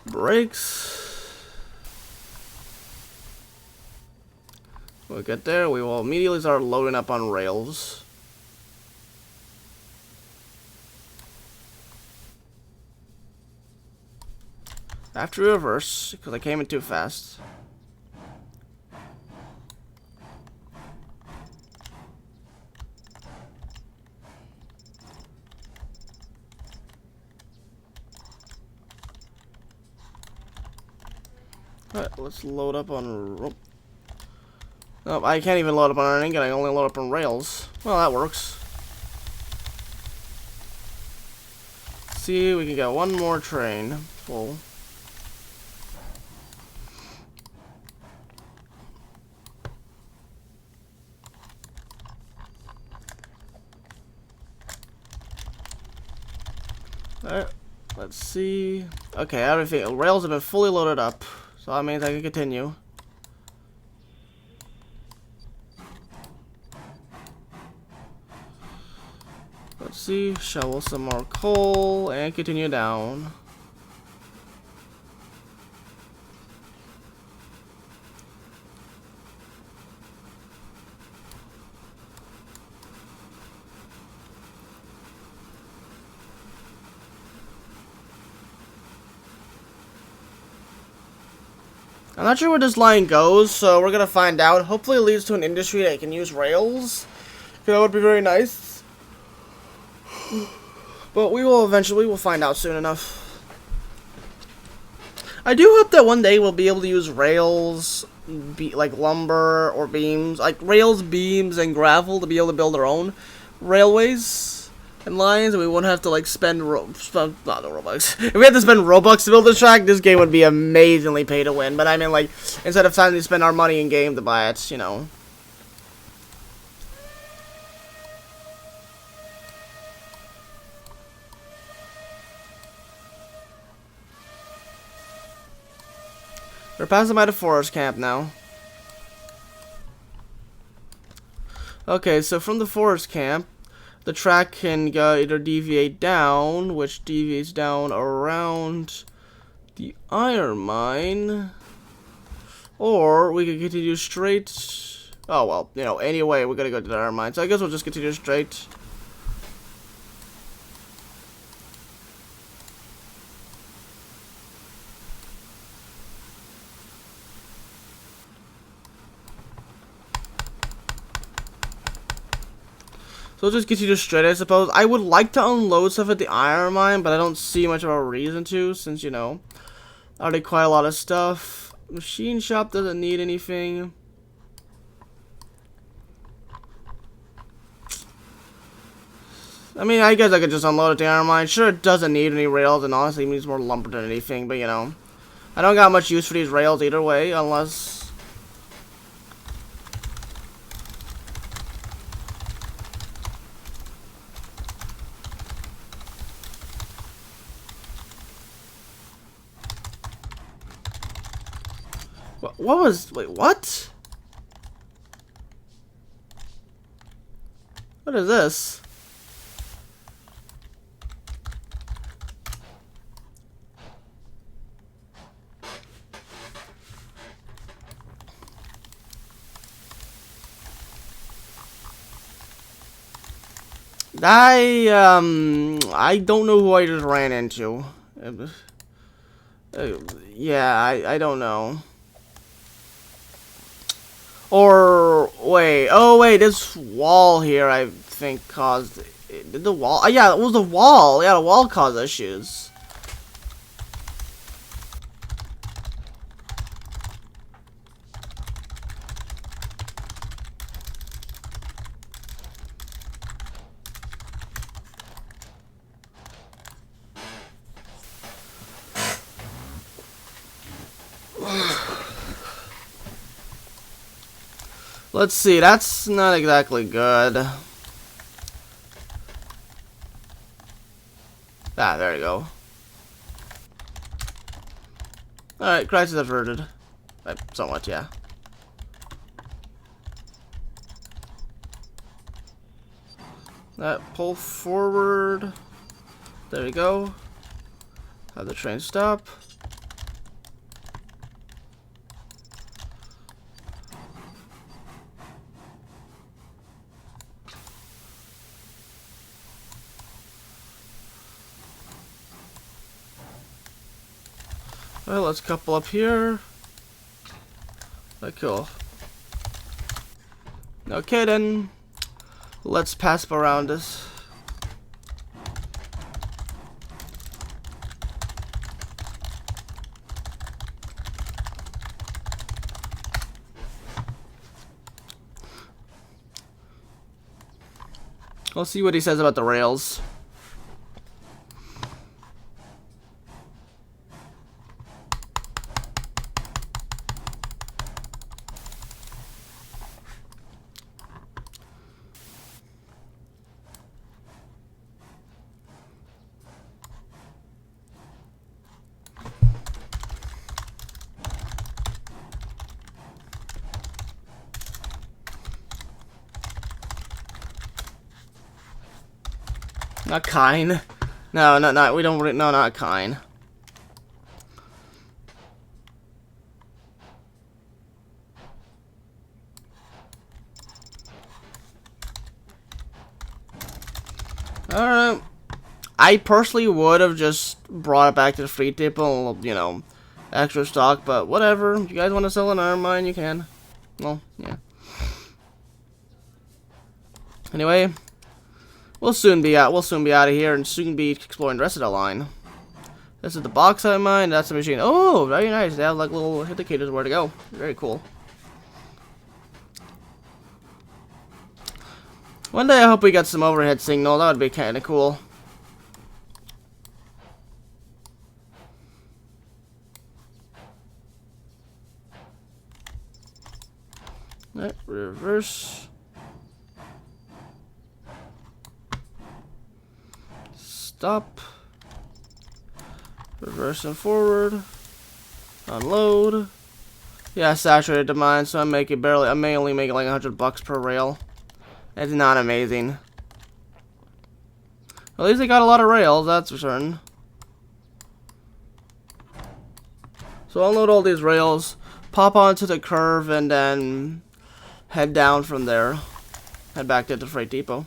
Brakes. When we get there, we will immediately start loading up on rails. I have to reverse because I came in too fast. Alright, let's load up on... Oh, I can't even load up on an ingot, I only load up on rails. Well, that works. Let's see, we can get one more train full. Alright, let's see. Okay, everything. Rails have been fully loaded up, so that means I can continue. Let's see, shovel some more coal and continue down. I'm not sure where this line goes, so we're gonna find out. Hopefully it leads to an industry that can use rails. That would be very nice. But we'll find out soon enough. I do hope that one day we'll be able to use rails, like lumber or beams, like rails, beams, and gravel to be able to build our own railways and lines, and we won't have to like spend not Robux. If we had to spend Robux to build this track, this game would be amazingly pay to win. But I mean, like, instead of having to spend our money in game to buy it, you know. We're passing by the forest camp now. Okay, so from the forest camp, the track can either deviate down, which deviates down around the iron mine, or we can continue straight. Oh, well, you know, anyway, we're gonna go to the iron mine, so I guess we'll just continue straight. So we'll just continue straight, I suppose. I would like to unload stuff at the iron mine, but I don't see much of a reason to, since, you know, already quite a lot of stuff. Machine shop doesn't need anything. I mean, I guess I could just unload at the iron mine. Sure, it doesn't need any rails, and honestly, it needs more lumber than anything, but, you know, I don't got much use for these rails either way, unless... Wait, what? What is this? I don't know who I just ran into. Yeah, I don't know. Or, wait, oh wait, this wall here, I think, caused, did the wall, yeah, it was the wall, yeah, the wall caused issues. Let's see, that's not exactly good. Ah, there you go. Alright, crisis averted. Somewhat, yeah. That, pull forward. There we go. Have the train stop. Well, let's couple up here. Cool. Okay then, let's pass around this. We'll see what he says about the rails. Not kind. No, not we don't. No, not kind. Alright. I personally would have just brought it back to the free table, you know, extra stock, but whatever. If you guys want to sell an iron mine, you can. Well, yeah. Anyway, we'll soon be out. We'll soon be out of here and soon be exploring the rest of the line. This is the bauxite mine. That's the machine. Oh, very nice. They have like little indicators where to go. Very cool. One day I hope we get some overhead signal. That would be kind of cool. Right, reverse. Stop. Reverse and forward. Unload. Yeah, saturated the mine, so I may only make like $100 per rail. It's not amazing. At least they got a lot of rails, that's for certain. So unload all these rails, pop onto the curve, and then head down from there. Head back to the freight depot.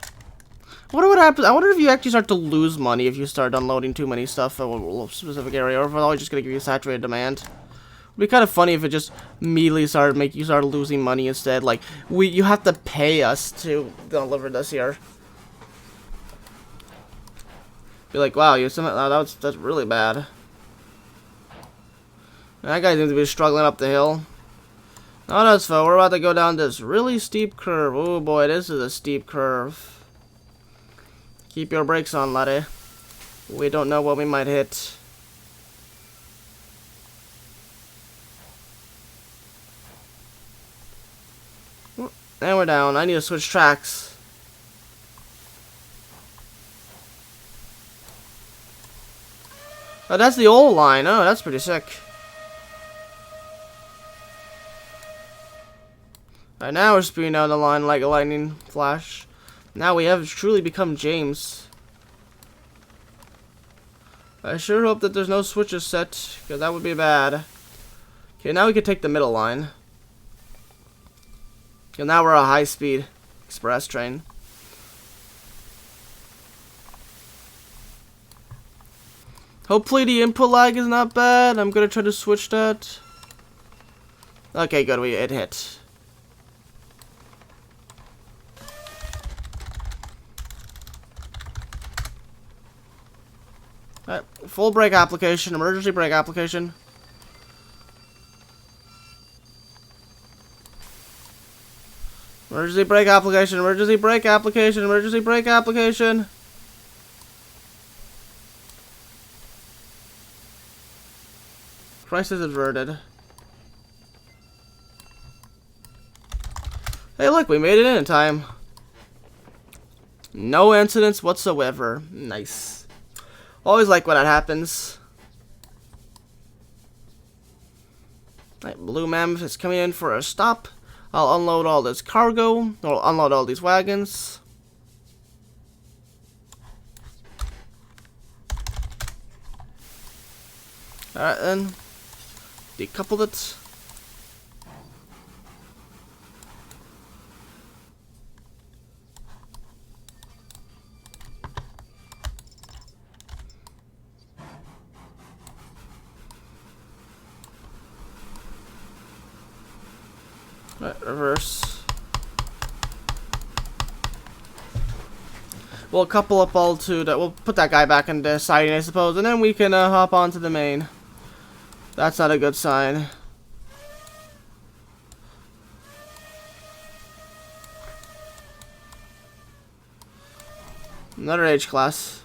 I wonder what happens. I wonder if you actually start to lose money if you start unloading too many stuff at a specific area, or if it's always just gonna give you saturated demand. It'd be kind of funny if it just immediately make you start losing money instead. Like you have to pay us to deliver this here. Be like, wow, that's really bad. That guy seems to be struggling up the hill. Oh, that's fine. We're about to go down this really steep curve. Oh boy, this is a steep curve. Keep your brakes on, laddie. We don't know what we might hit. And we're down. I need to switch tracks. Oh, that's the old line. Oh, that's pretty sick. Alright, now we're speeding down the line like a lightning flash. Now we have truly become James. I sure hope that there's no switches set, because that would be bad. Okay, now we can take the middle line. Okay, now we're a high-speed express train. Hopefully the input lag is not bad. I'm gonna try to switch that. Okay, good. It hit. Alright, full brake application, emergency brake application. Emergency brake application, emergency brake application, emergency brake application. Crisis averted. Hey look, we made it in time. No incidents whatsoever. Nice. Always like when that happens. Right, Blue Mammoth is coming in for a stop. I'll unload all this cargo. I'll unload all these wagons. Alright then. Decouple it. Right, reverse. We'll couple up all two. We'll put that guy back in the siding, I suppose, and then we can hop onto the main. That's not a good sign. Another H class.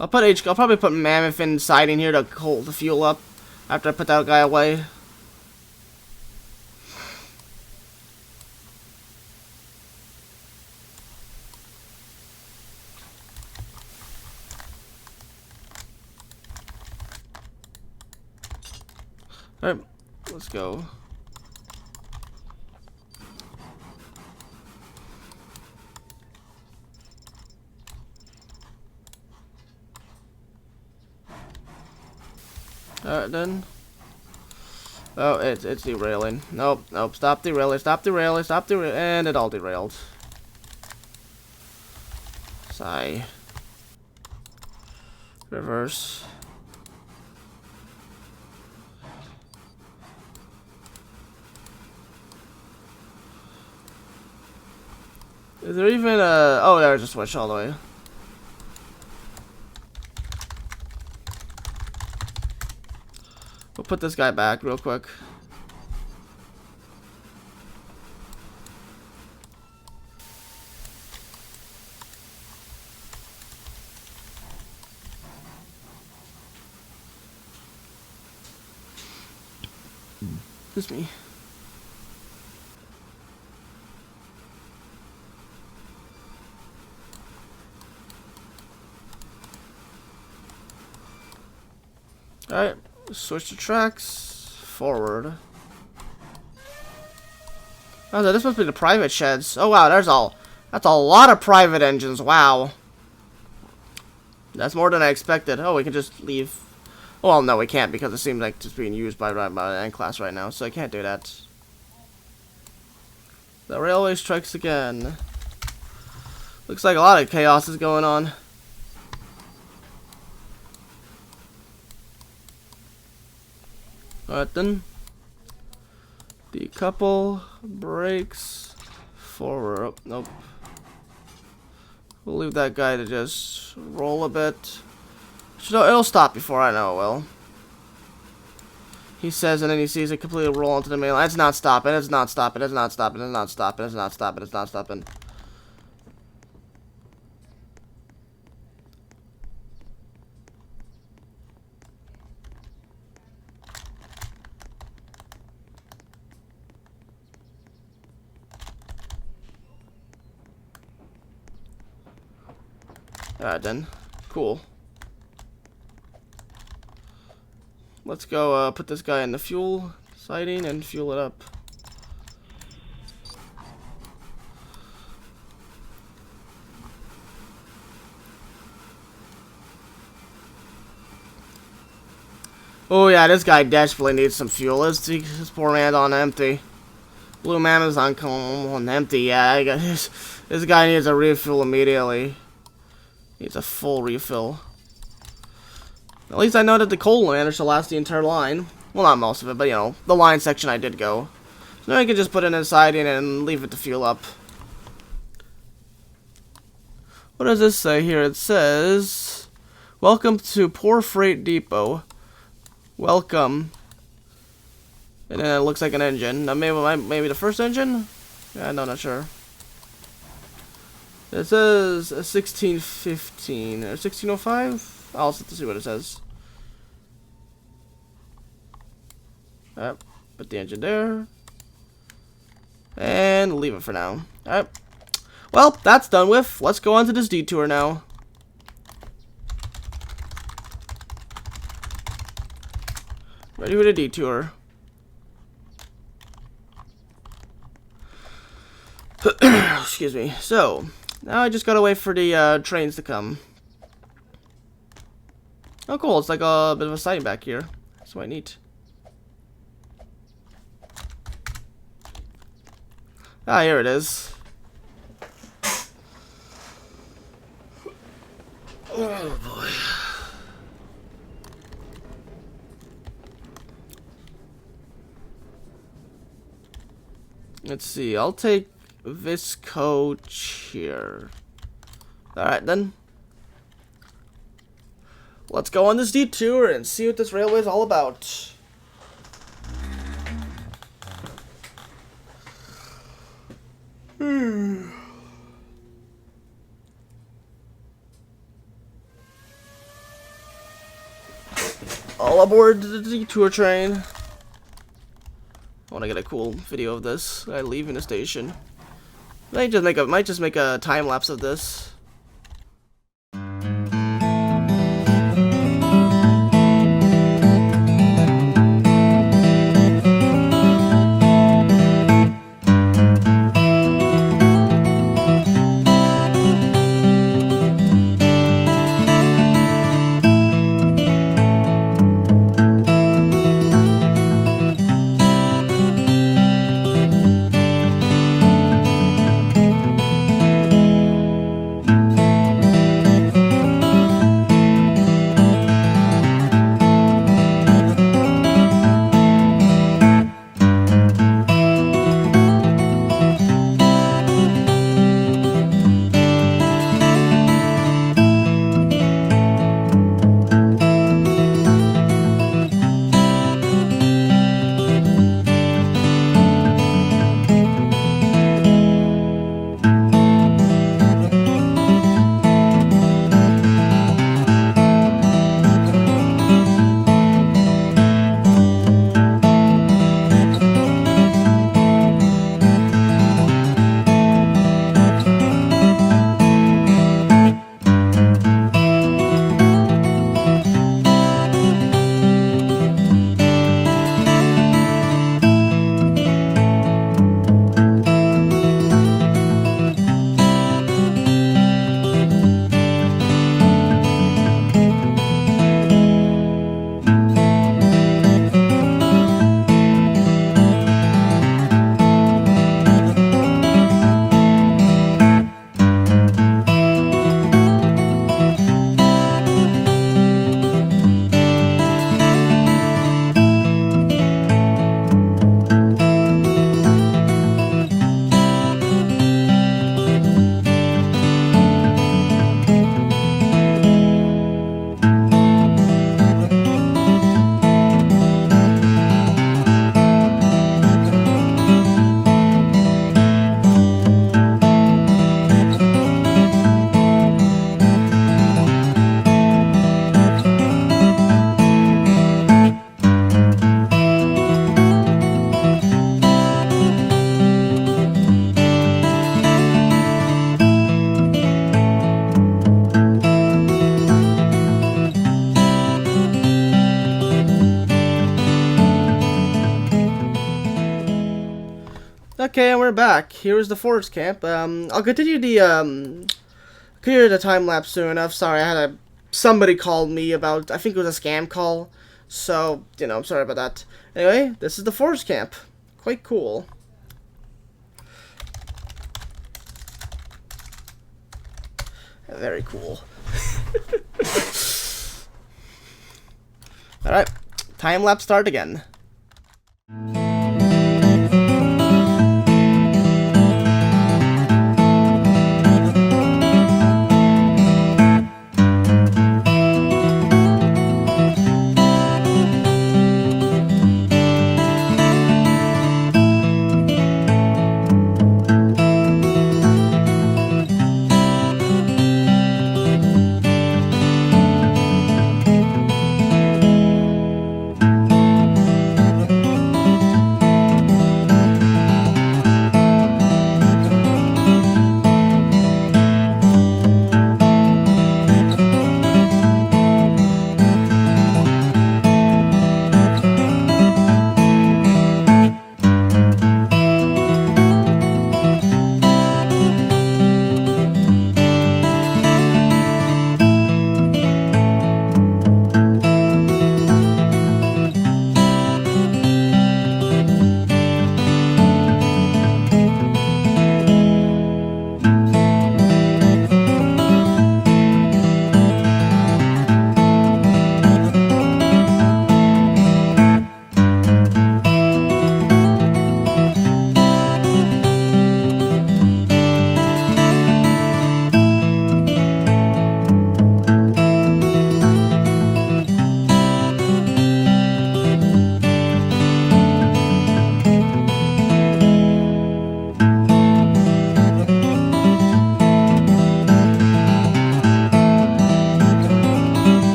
I'll probably put Mammoth in siding here to hold the fuel up after I put that guy away. Alright, let's go. Alright then. Oh, it's derailing. Nope, nope. Stop derailing. Stop derailing. Stop derailing. And it all derailed. Sigh. Reverse. Is there even a... Oh, there's a switch all the way. We'll put this guy back real quick. Excuse me. Alright, switch the tracks. Forward. Oh, this must be the private sheds. Oh wow, that's a lot of private engines. Wow. That's more than I expected. Oh, we can just leave. Well, no, we can't because it seems like it's being used by N class right now, so I can't do that. The railway strikes again. Looks like a lot of chaos is going on. Alright then. Decouple, brakes, forward. Oh, nope. We'll leave that guy to just roll a bit. It'll stop before I know it will. He says, and then he sees it completely roll onto the main line. It's not stopping. It's not stopping. It's not stopping. It's not stopping. It's not stopping. It's not stopping. Alright then. Cool. Let's go put this guy in the fuel siding and fuel it up. Oh yeah, this guy desperately needs some fuel. This poor man's on empty. Blue man is on empty. Yeah, I got this guy needs a refuel immediately. Needs a full refill. At least I know that the coal managed to last the entire line. Well, not most of it, but you know, the line section I did go. So now I can just put it in the siding and leave it to fuel up. What does this say here? It says, "Welcome to Poor Freight Depot. Welcome." And then it looks like an engine. Now maybe the first engine? Yeah, no, not sure. It says 1615 or 1605. I'll have to see what it says. Alright, put the engine there. And leave it for now. Alright. Well, that's done with. Let's go on to this detour now. Ready for the detour. Excuse me. So, now I just gotta wait for the trains to come. Oh cool, it's like a bit of a siding back here. That's quite neat. Ah, here it is. Oh boy. Let's see, I'll take this coach here. Alright then. Let's go on this detour and see what this railway is all about. All aboard the detour train. I want to get a cool video of this guy leaving the station. Might just make a time lapse of this. Okay, and we're back. Here is the forest camp. I'll continue the time lapse soon enough. Sorry, somebody called me about, I think it was a scam call. So, you know, I'm sorry about that. Anyway, this is the forest camp. Quite cool. Very cool. Alright, time lapse start again.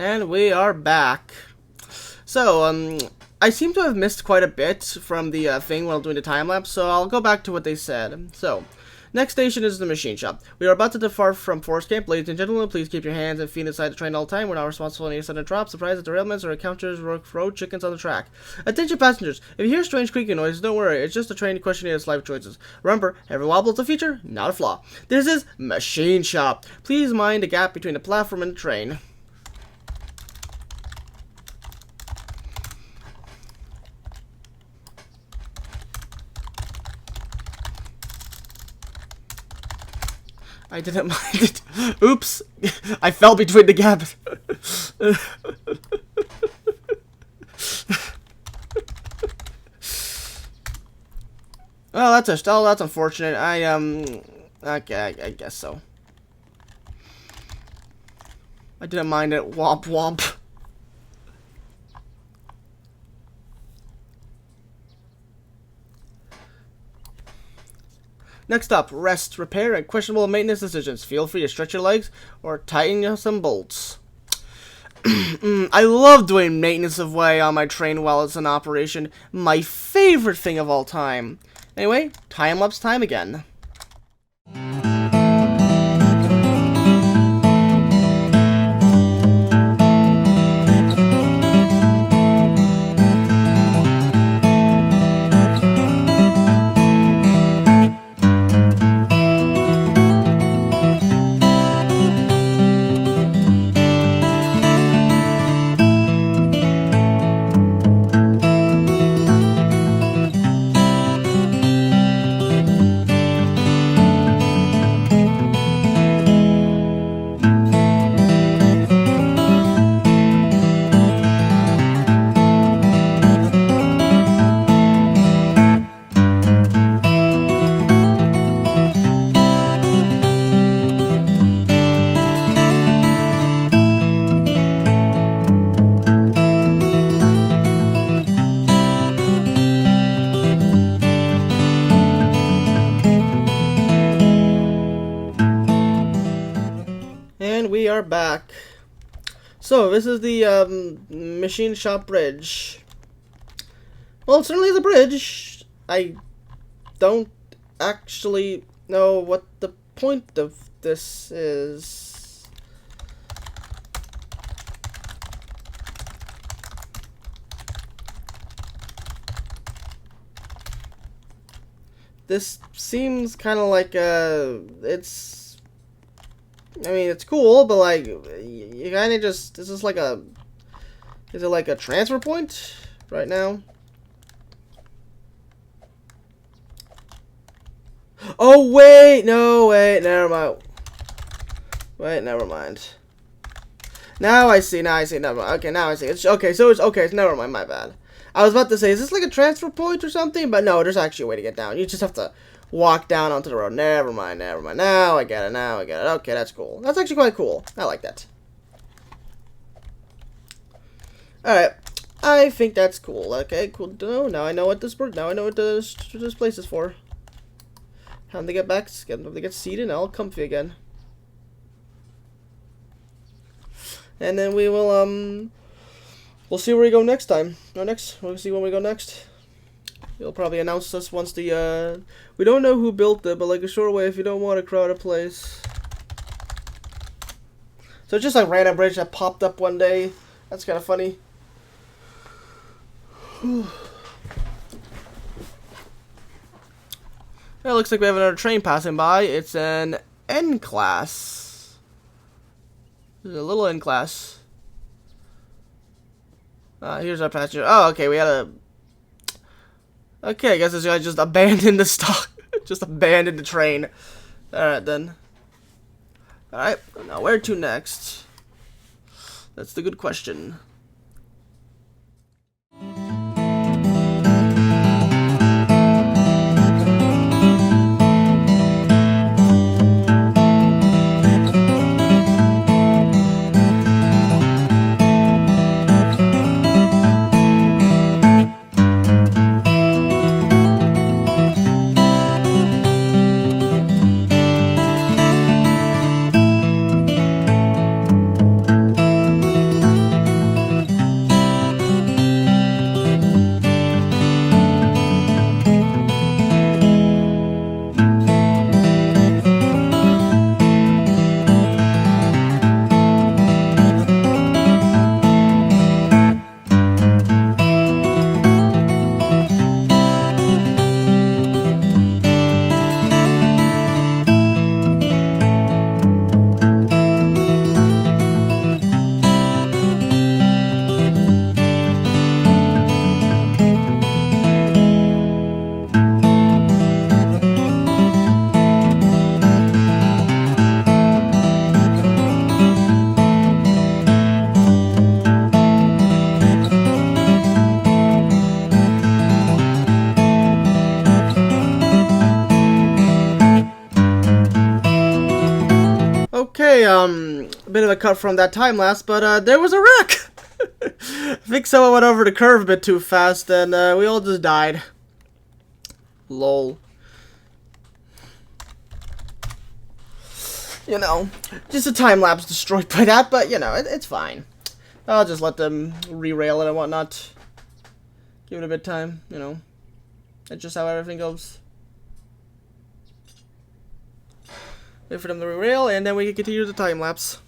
And we are back. So, I seem to have missed quite a bit from the thing while doing the time lapse, so I'll go back to what they said. So, next station is the machine shop. We are about to depart from forest camp. Ladies and gentlemen, please keep your hands and feet inside the train all the time. We're not responsible for any sudden drops, surprises, derailments, or encounters with road chickens on the track. Attention passengers, if you hear strange creaking noises, don't worry, it's just a train questioning its life choices. Remember, every wobble is a feature, not a flaw. This is machine shop. Please mind the gap between the platform and the train. I didn't mind it. Oops. I fell between the gap. Well, that's unfortunate. Okay, I guess so. I didn't mind it. Womp womp. Next up, rest, repair, and questionable maintenance decisions. Feel free to stretch your legs or tighten some bolts. I love doing maintenance of way on my train while it's in operation. My favorite thing of all time. Anyway, time-lapse time again. are back. So, this is the machine shop bridge. Well, it certainly is a bridge. I don't actually know what the point of this is. This seems kind of like it's, I mean, it's cool, but like, you kind of just, this is like a, is it like a transfer point right now? Oh, wait, no, wait, never mind. Wait, never mind. Now I see, never mind. Okay, now I see. It's, okay, so it's, okay, it's never mind, my bad. I was about to say, is this like a transfer point or something? But no, there's actually a way to get down. You just have to walk down onto the road. Never mind, never mind. Now I get it, now I get it. Okay, that's cool. That's actually quite cool. I like that. Alright, I think that's cool. Okay, cool. Now I know what this place is for. Time to get back, time to get seated, all comfy again. And then we will, we'll see where we go next time. We'll see when we go next. You'll probably announce us once the, we don't know who built it, but like a short way if you don't want to crowd a place. So it's just like random bridge that popped up one day. That's kind of funny. Well, it looks like we have another train passing by. It's an N class. There's a little N class. Here's our passenger. Oh, okay, we had a... Okay, I guess this guy just abandoned the stock. Just abandoned the train. Alright, then. Alright, now where to next? That's the good question. Okay, a bit of a cut from that time lapse, but there was a wreck! I think someone went over the curve a bit too fast, and we all just died. Lol. You know, just a time lapse destroyed by that, but you know, it's fine. I'll just let them re-rail it and whatnot. Give it a bit of time, you know. That's just how everything goes. Wait for them to re-rail, and then we can continue the time lapse.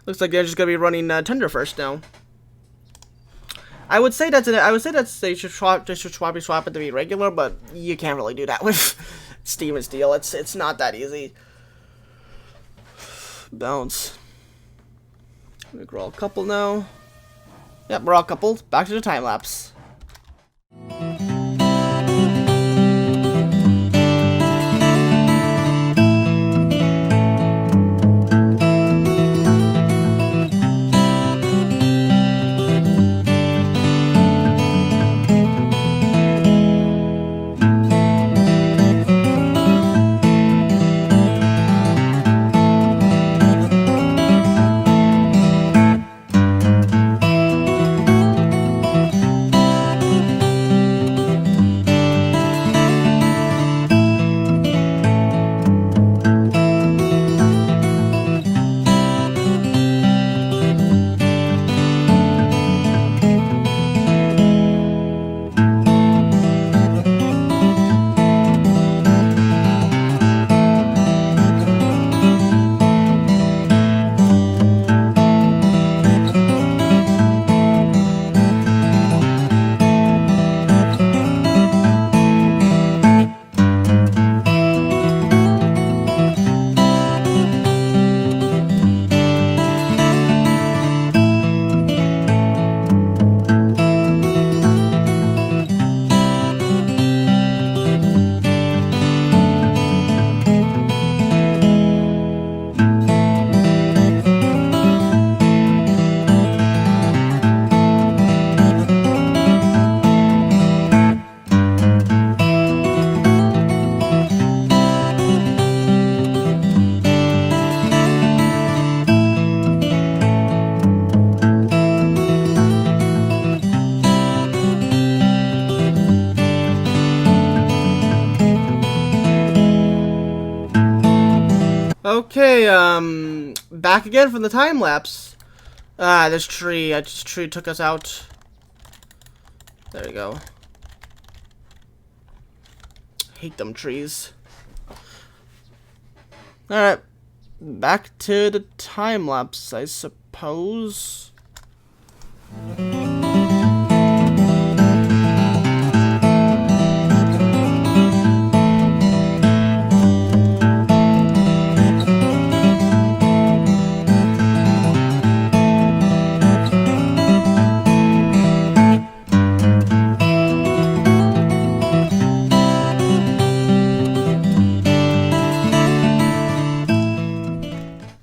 Looks like they're just gonna be running Tundra first now. I would say that's they should swap it to be regular, but you can't really do that with Steam and Steel. It's not that easy. Bounce. I think we're all coupled now. Yep, we're all coupled. Back to the time lapse. Okay, back again from the time lapse. Ah, this tree took us out. There we go. Hate them trees. Alright, back to the time lapse, I suppose.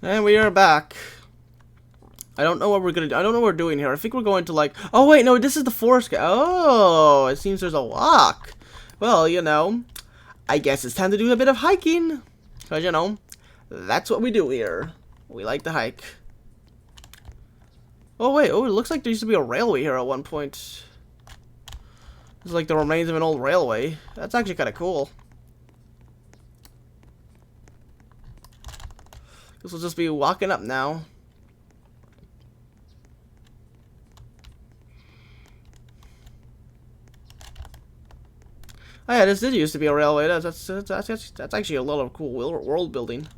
And we are back. I don't know what we're gonna do. I don't know what we're doing here. I think we're going to like... Oh, wait, no, this is the forest guy. Oh, it seems there's a walk. Well, you know, I guess it's time to do a bit of hiking. Because, you know, that's what we do here. We like to hike. Oh, wait. Oh, it looks like there used to be a railway here at one point. It's like the remains of an old railway. That's actually kind of cool. Guess we'll just be walking up now. Oh yeah, this did used to be a railway. That's actually a lot of cool world building.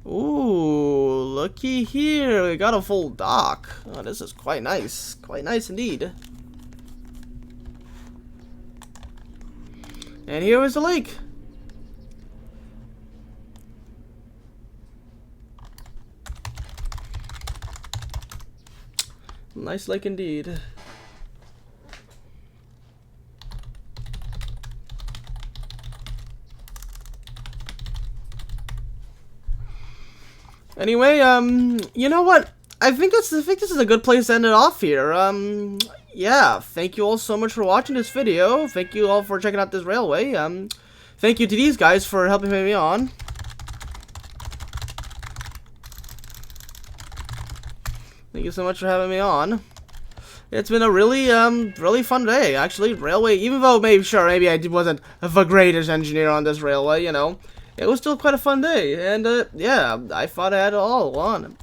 Ooh, looky here. We got a full dock. Oh, this is quite nice. Quite nice indeed. And here is the lake. Nice lake indeed. Anyway, you know what? I think this is a good place to end it off here. Yeah, thank you all so much for watching this video. Thank you all for checking out this railway. Thank you to these guys for helping me on. Thank you so much for having me on. It's been a really, really fun day, actually. Railway, even though maybe I wasn't the greatest engineer on this railway, you know, it was still quite a fun day. And, yeah, I thought I had it all on.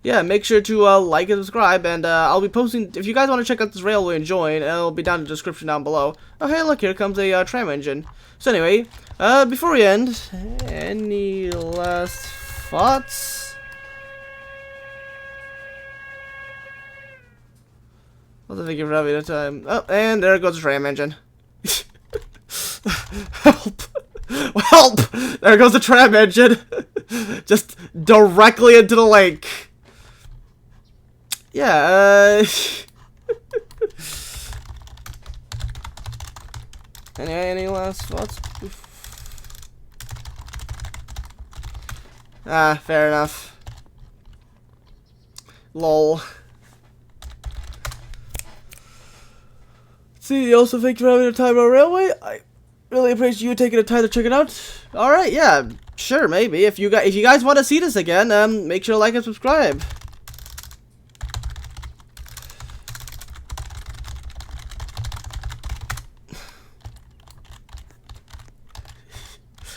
Yeah, make sure to, like and subscribe, and, I'll be posting, if you guys want to check out this railway and join, it'll be down in the description down below. Oh, hey, look, here comes a, tram engine. So anyway, before we end, any last thoughts? Well, thank you for having the time. Oh, and there goes the tram engine. Help! Help! There goes the tram engine. Just directly into the lake. Yeah, any last thoughts? Ah, fair enough. Lol. See, also thank you for having the time on Railway. I really appreciate you taking the time to check it out. Alright, yeah, sure, maybe. If you guys want to see this again, make sure to like and subscribe.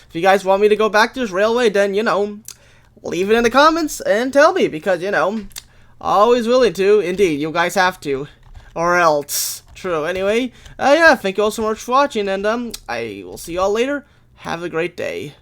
If you guys want me to go back to this railway, then, you know, leave it in the comments and tell me, because, you know, always willing to. Indeed, you guys have to. Or else. True. Anyway, yeah, thank you all so much for watching, and, I will see you all later. Have a great day.